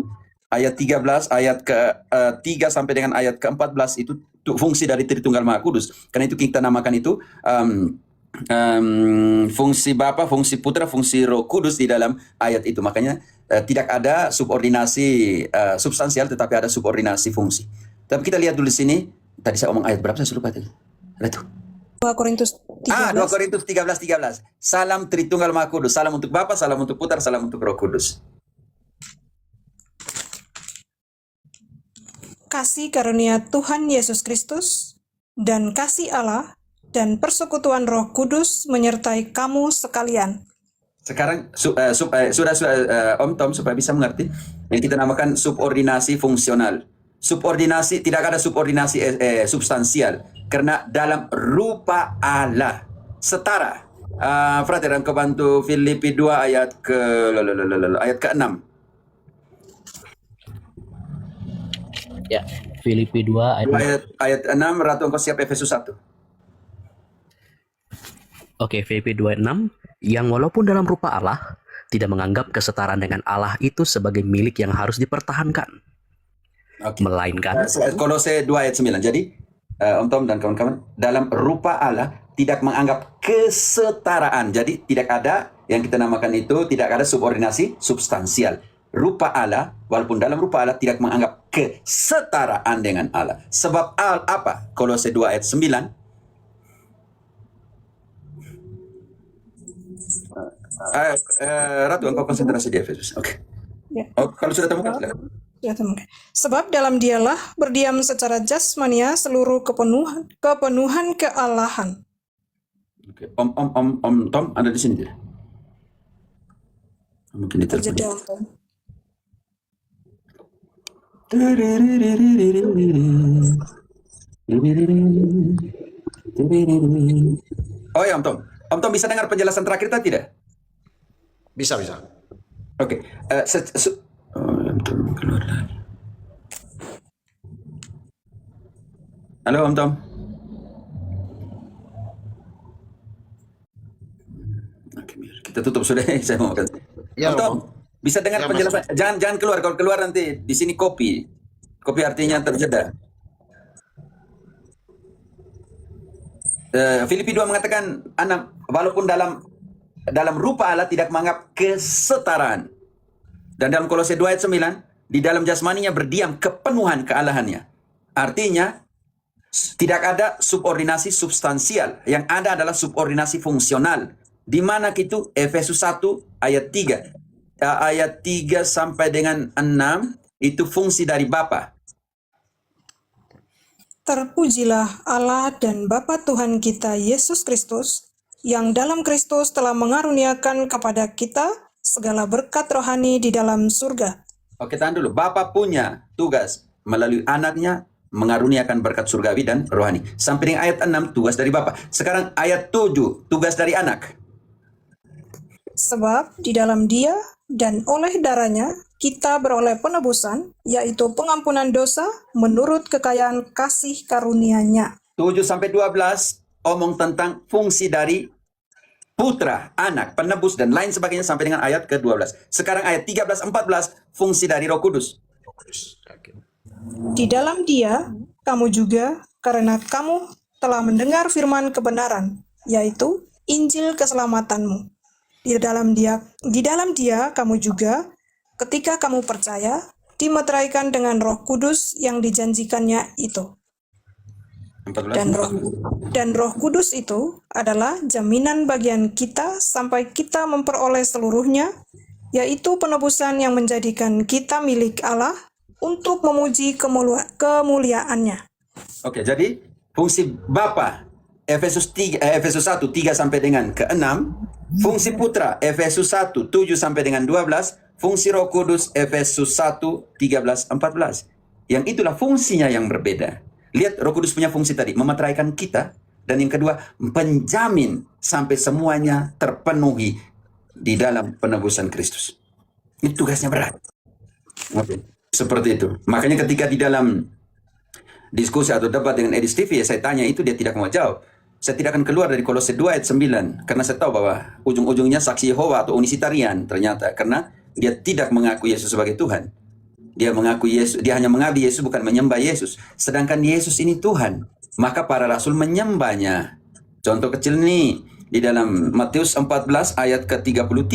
ayat 13 ayat ke-3 sampai dengan ayat ke-14 itu fungsi dari Tritunggal Maha Kudus. Karena itu kita namakan itu fungsi Bapa, fungsi Putra, fungsi Roh Kudus di dalam ayat itu. Makanya tidak ada subordinasi substansial, tetapi ada subordinasi fungsi. Tapi kita lihat dulu di sini. Tadi saya omong ayat berapa, saya lupa tadi. Itu. 2 Korintus 13. 2 Korintus 13. Salam Tritunggal Maha Kudus. Salam untuk Bapa, salam untuk Putra, salam untuk Roh Kudus. Kasih karunia Tuhan Yesus Kristus, dan kasih Allah, dan persekutuan Roh Kudus menyertai kamu sekalian. Sekarang Om Tom supaya bisa mengerti, yang kita namakan subordinasi fungsional. Subordinasi, tidak ada subordinasi substansial, karena dalam rupa Allah setara. Frater, dan kebantu Filipi 2 ayat ke-6. Ya, Filipi 2 ayat 6. Ratu engkau siap Efesus 1. Oke, Filipi 2:6, yang walaupun dalam rupa Allah tidak menganggap kesetaraan dengan Allah itu sebagai milik yang harus dipertahankan. Melainkan Kolose 2 ayat 9. Jadi Om Tom dan kawan-kawan, dalam rupa Allah tidak menganggap kesetaraan. Jadi tidak ada yang kita namakan itu, tidak ada subordinasi substansial. Rupa Allah, walaupun dalam rupa Allah tidak menganggap kesetaraan dengan Allah. Sebab apa? Kolose 2 ayat 9. Ratu, engkau konsentrasi di Efesus. Oke. Ya. Oh, kalau sudah temukan, silakan. Ya, teman. Sebab dalam dialah berdiam secara jasmania seluruh kepenuhan kealahan. Oke. Om Tom ada di sini tidak? Mungkin ditelepon. Terjadi apa? Oh ya, Om Tom. Om Tom bisa dengar penjelasan terakhir tadi tidak? Bisa, bisa. Oke. Om Tom keluar lagi. Halo Om Tom. Oke, kita tutup sudah. Saya mau makan. Ya, Om Tom, bisa dengar Ya, penjelasan? Jangan keluar. Kalau keluar nanti di sini kopi. Kopi artinya terjeda. Filipi 2 mengatakan, walaupun dalam rupa Allah tidak menganggap kesetaraan. Dan dalam Kolose 2 ayat 9, di dalam jasmaninya berdiam kepenuhan kealahannya. Artinya, tidak ada subordinasi substansial. Yang ada adalah subordinasi fungsional. Di mana itu? Efesus 1 ayat 3. Ayat 3 sampai dengan 6, itu fungsi dari Bapa. Terpujilah Allah dan Bapa Tuhan kita Yesus Kristus, yang dalam Kristus telah mengaruniakan kepada kita segala berkat rohani di dalam surga. Oke, tahan dulu. Bapa punya tugas melalui anaknya mengaruniakan berkat surgawi dan rohani. Sampai dengan ayat 6, tugas dari Bapa. Sekarang ayat 7, tugas dari anak. Sebab di dalam Dia dan oleh darahnya kita beroleh penebusan, yaitu pengampunan dosa menurut kekayaan kasih karunia-Nya. 7 sampai 12 omong tentang fungsi dari putra, anak, penebus dan lain sebagainya sampai dengan ayat ke-12. Sekarang ayat 13-14 fungsi dari Roh Kudus. Di dalam Dia kamu juga, karena kamu telah mendengar firman kebenaran, yaitu Injil keselamatanmu. Di dalam dia kamu juga, ketika kamu percaya, dimeteraikan dengan Roh Kudus yang dijanjikannya itu. 14. Dan Roh Kudus itu adalah jaminan bagian kita sampai kita memperoleh seluruhnya, yaitu penebusan yang menjadikan kita milik Allah untuk memuji kemuliaannya. Oke, jadi fungsi Bapa Efesus 1 3 sampai dengan ke-6, fungsi putra Efesus 1 7 sampai dengan 12, fungsi Roh Kudus Efesus 1 13 14. Yang itulah fungsinya yang berbeda. Lihat, Roh Kudus punya fungsi tadi, memeteraikan kita, dan yang kedua, penjamin sampai semuanya terpenuhi di dalam penebusan Kristus. Ini tugasnya berat. Oke, seperti itu. Makanya ketika di dalam diskusi atau debat dengan Edi Stevie, saya tanya itu, dia tidak mau jawab. Saya tidak akan keluar dari Kolose 2 ayat 9, karena saya tahu bahwa ujung-ujungnya saksi Yehova atau unisitarian ternyata, karena dia tidak mengaku Yesus sebagai Tuhan. Dia mengaku Yesus, dia hanya mengabdi Yesus, bukan menyembah Yesus. Sedangkan Yesus ini Tuhan, maka para rasul menyembahnya. Contoh kecil nih, di dalam Matius 14 ayat ke-33,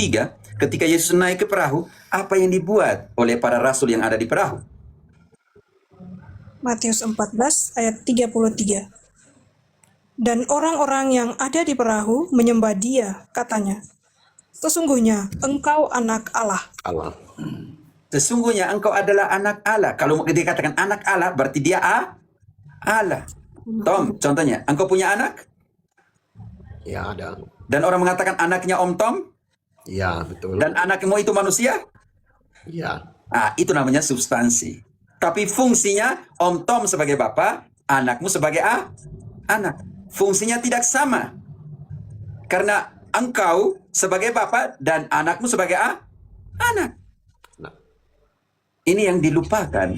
ketika Yesus naik ke perahu, apa yang dibuat oleh para rasul yang ada di perahu? Matius 14 ayat 33. Dan orang-orang yang ada di perahu menyembah Dia, katanya, sesungguhnya engkau anak Allah. Sesungguhnya engkau adalah anak Allah. Kalau dikatakan anak Allah, berarti dia Allah. Tom, contohnya, engkau punya anak? Ya, ada. Dan orang mengatakan anaknya Om Tom? Ya, betul. Dan anakmu itu manusia? Ya. Itu namanya substansi. Tapi fungsinya Om Tom sebagai bapa, anakmu sebagai anak. Fungsinya tidak sama. Karena engkau sebagai bapa dan anakmu sebagai anak. Ini yang dilupakan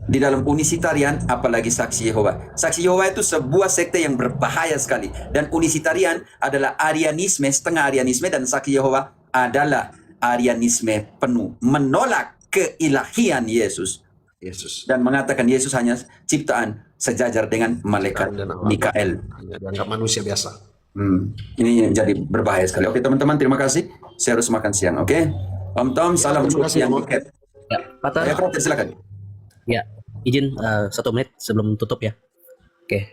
di dalam unisitarian, apalagi saksi Yehova. Saksi Yehova itu sebuah sekte yang berbahaya sekali. Dan unisitarian adalah Arianisme, setengah Arianisme, dan saksi Yehova adalah Arianisme penuh, menolak keilahian Yesus dan mengatakan Yesus hanya ciptaan sejajar dengan malaikat Dan Allah Mikael. hanya dianggap manusia biasa. Ini yang jadi berbahaya sekali. Oke teman-teman, terima kasih. Saya harus makan siang. Oke, Om Tom, salam terima kasih, yang Om. tiket. Ya, Pater. Ya, Frater, silakan. Ya, izin 1 menit sebelum tutup ya. Oke.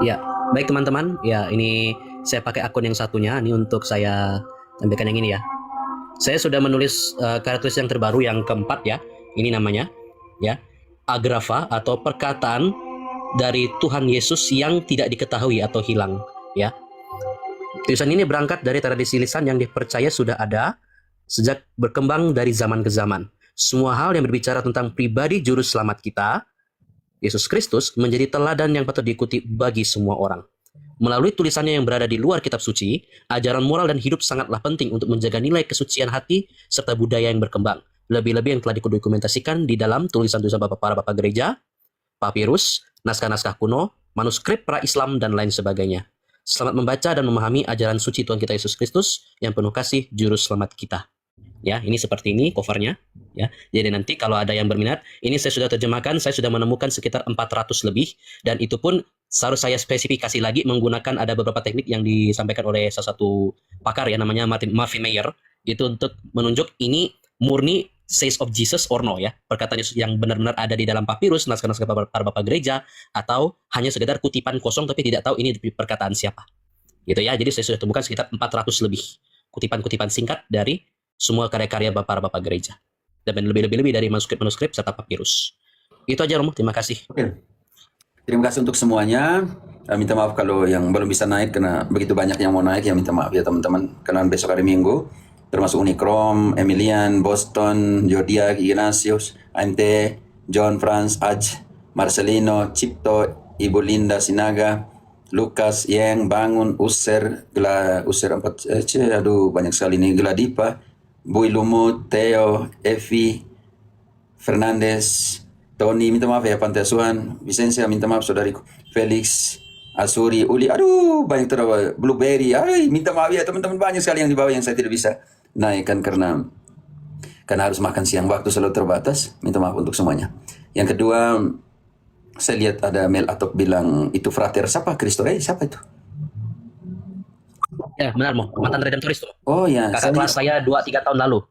Ya, baik teman-teman. Ya, ini saya pakai akun yang satunya ini untuk saya tampilkan yang ini ya. Saya sudah menulis karakteristik yang terbaru yang keempat ya. Ini namanya ya, agrafa atau perkataan dari Tuhan Yesus yang tidak diketahui atau hilang ya. Tulisan ini berangkat dari tradisi lisan yang dipercaya sudah ada sejak berkembang dari zaman ke zaman. Semua hal yang berbicara tentang pribadi juru selamat kita, Yesus Kristus, menjadi teladan yang patut diikuti bagi semua orang. Melalui tulisannya yang berada di luar kitab suci, ajaran moral dan hidup sangatlah penting untuk menjaga nilai kesucian hati serta budaya yang berkembang. Lebih-lebih yang telah didokumentasikan di dalam tulisan-tulisan para bapak gereja, papirus, naskah-naskah kuno, manuskrip pra-Islam, dan lain sebagainya. Selamat membaca dan memahami ajaran suci Tuhan kita Yesus Kristus yang penuh kasih juru selamat kita. Ya, ini seperti ini covernya. Ya, jadi nanti kalau ada yang berminat, ini saya sudah terjemahkan, saya sudah menemukan sekitar 400 lebih, dan itu pun harus saya spesifikasi lagi menggunakan ada beberapa teknik yang disampaikan oleh salah satu pakar ya, namanya Marvin Meyer, itu untuk menunjuk ini murni says of Jesus or no ya, perkataan Yesus yang benar-benar ada di dalam papirus, naskah-naskah para bapak gereja, atau hanya sekedar kutipan kosong tapi tidak tahu ini perkataan siapa. Gitu ya. Jadi saya sudah temukan sekitar 400 lebih kutipan-kutipan singkat dari semua karya-karya para bapak gereja. Dan lebih-lebih dari manuskrip serta papirus. Itu aja Romo, terima kasih. Oke. Terima kasih untuk semuanya. Minta maaf kalau yang belum bisa naik karena begitu banyak yang mau naik, ya minta maaf ya teman-teman. Karena besok hari Minggu, termasuk Unicrom, Emilian, Boston, Jordia, Ignatius, AMT, John, Franz, Aj, Marcelino, Cipto, Ibu Linda Sinaga, Lukas, Yeng, Bangun, User 4, banyak sekali ini, Gladipa, Bui Lumut, Theo, Evi, Fernandes, Tony, minta maaf ya Pantai Asuhan, Vicencia, minta maaf saudariku, Felix, Asuri, Uli, aduh banyak terbawa, Blueberry, minta maaf ya teman-teman, banyak sekali yang di bawah yang saya tidak bisa naikkan karena harus makan siang, waktu selalu terbatas, minta maaf untuk semuanya. Yang kedua, saya lihat ada mail atau bilang itu frater siapa? Kristo siapa itu? Ya benar Mo, mantan redemptoris tuh. Oh ya, Kakak kelas saya 2-3 tahun lalu.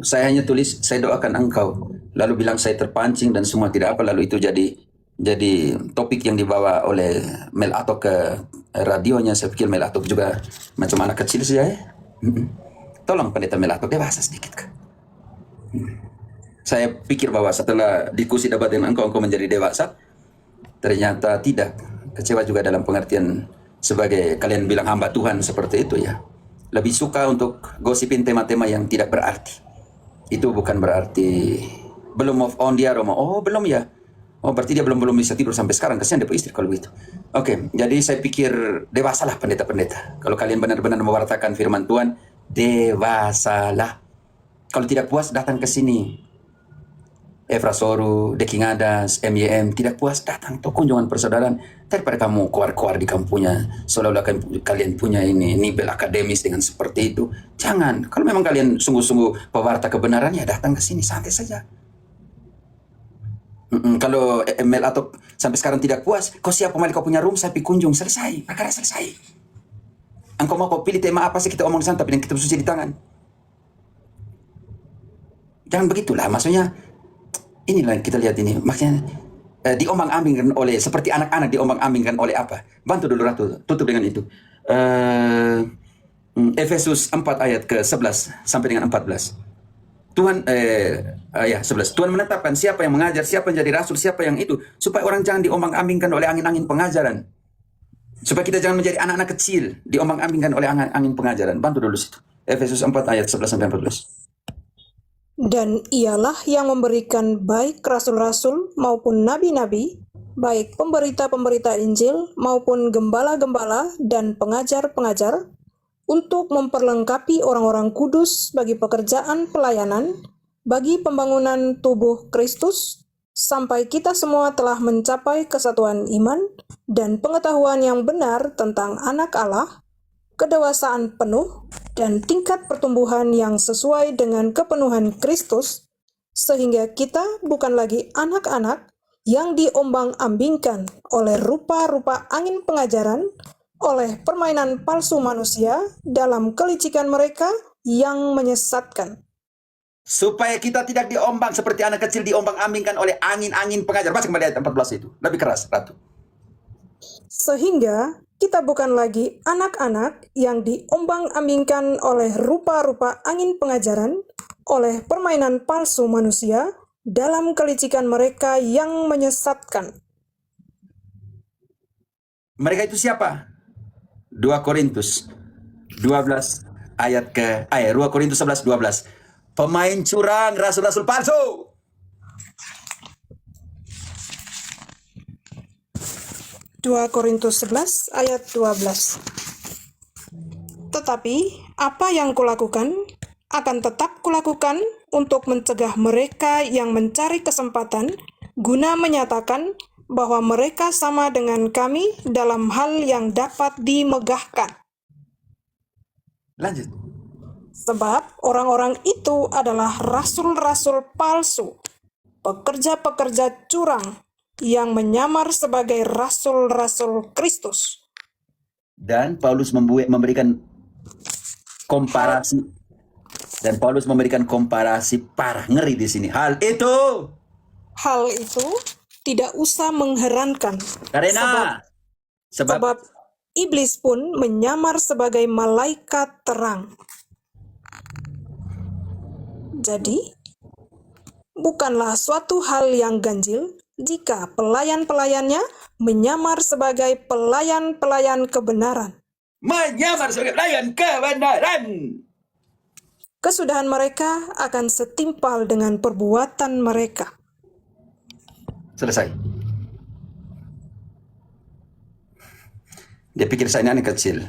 Saya hanya tulis saya doakan engkau, lalu bilang saya terpancing dan semua tidak apa, lalu itu jadi topik yang dibawa oleh Mel Atok ke radionya. Saya pikir Mel Atok juga macam anak kecil saja ya. Tolong pendeta Mel Atok dewasa sedikit kah? Saya pikir bahwa setelah diskusi debat dengan engkau menjadi dewasa, ternyata tidak. Kecewa juga dalam pengertian sebagai kalian bilang hamba Tuhan seperti itu ya. Lebih suka untuk gosipin tema-tema yang tidak berarti. Itu bukan berarti belum move on dia, Romo. Oh belum ya. Oh berarti dia belum bisa tidur sampai sekarang. Kasihan dia istri kalau begitu. Oke, jadi saya pikir dewasalah pendeta-pendeta. Kalau kalian benar-benar mewartakan firman Tuhan, dewasalah. Kalau tidak puas datang ke sini. Efrasoru, Dekingadas, MYM, tidak puas datang tuh kunjungan persaudaraan. Daripada kamu keluar-keluar di kampungnya, seolah-olah kalian punya ini nibel akademis dengan seperti itu. Jangan. Kalau memang kalian sungguh-sungguh pewarta kebenaran, ya datang ke sini santai saja. Kalau ML atau sampai sekarang tidak puas, kau siap kembali kau punya room, saya kunjung, selesai, perkara selesai. Engkau mau kau pilih tema apa sih kita omong di sana, tapi dengan kitab suci di tangan. Jangan begitulah, maksudnya. Inilah kita lihat ini, maksudnya diombang-ambingkan oleh, seperti anak-anak diombang-ambingkan oleh apa? Bantu dulu Ratu, tutup dengan itu. Efesus 4 ayat ke-11 sampai dengan 14. Tuhan, 11. Tuhan menetapkan siapa yang mengajar, siapa yang jadi rasul, siapa yang itu, supaya orang jangan diombang-ambingkan oleh angin-angin pengajaran. Supaya kita jangan menjadi anak-anak kecil, diombang-ambingkan oleh angin pengajaran. Bantu dulu situ. Efesus 4 ayat 11 sampai 14. Dan ialah yang memberikan baik rasul-rasul maupun nabi-nabi, baik pemberita-pemberita Injil maupun gembala-gembala dan pengajar-pengajar, untuk memperlengkapi orang-orang kudus bagi pekerjaan pelayanan, bagi pembangunan tubuh Kristus, sampai kita semua telah mencapai kesatuan iman dan pengetahuan yang benar tentang Anak Allah, kedewasaan penuh, dan tingkat pertumbuhan yang sesuai dengan kepenuhan Kristus, sehingga kita bukan lagi anak-anak yang diombang-ambingkan oleh rupa-rupa angin pengajaran, oleh permainan palsu manusia dalam kelicikan mereka yang menyesatkan. Supaya kita tidak diombang seperti anak kecil diombang-ambingkan oleh angin-angin pengajar. Baca kembali ayat 14 itu. Lebih keras, Ratu. Sehingga kita bukan lagi anak-anak yang diombang-ambingkan oleh rupa-rupa angin pengajaran, oleh permainan palsu manusia dalam kelicikan mereka yang menyesatkan. Mereka itu siapa? 2 Korintus 12 2 Korintus 11:12. Pemain curang, rasul-rasul palsu. Korintus 11 ayat 12. Tetapi apa yang kulakukan akan tetap kulakukan untuk mencegah mereka yang mencari kesempatan guna menyatakan bahwa mereka sama dengan kami dalam hal yang dapat dimegahkan. Lanjut. Sebab orang-orang itu adalah rasul-rasul palsu, pekerja-pekerja curang yang menyamar sebagai rasul-rasul Kristus. Dan Paulus memberikan komparasi. Dan Paulus memberikan komparasi parah, ngeri di sini. Hal itu tidak usah mengherankan. karena Sebab iblis pun menyamar sebagai malaikat terang. Jadi, bukanlah suatu hal yang ganjil jika pelayan-pelayannya menyamar sebagai pelayan-pelayan kebenaran. menyamar sebagai pelayan kebenaran. Kesudahan mereka akan setimpal dengan perbuatan mereka. Selesai. Dia pikir saya ini anak kecil.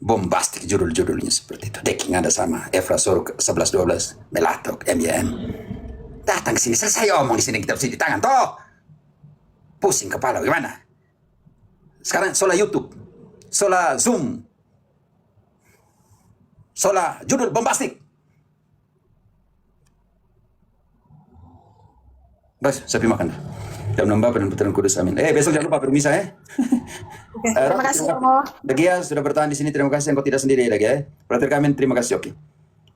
Bombastik judul-judulnya seperti itu. Deking ada sama. Efra Suruk 11-12. Melatok, MYM. Datang ke sini, selesai omong di sini, kita di tangan, toh. Pusing kepala, gimana? Sekarang soal YouTube, soal Zoom, soal judul bombastik. Bas, saya pergi makan. Dalam nama Bapa dan Putra dan Kudus, amin. Besok jangan lupa bermisa, Oke, terima kasih, Romo. Dagia sudah bertahan di sini, terima kasih. Engkau tidak sendiri, Dagia. Brother Kamin, terima kasih, oke.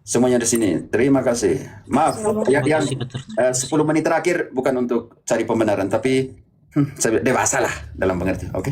Semuanya di sini, terima kasih. Maaf, yang 10 menit terakhir bukan untuk cari pembenaran, tapi saya dewasa lah dalam pengertian, oke.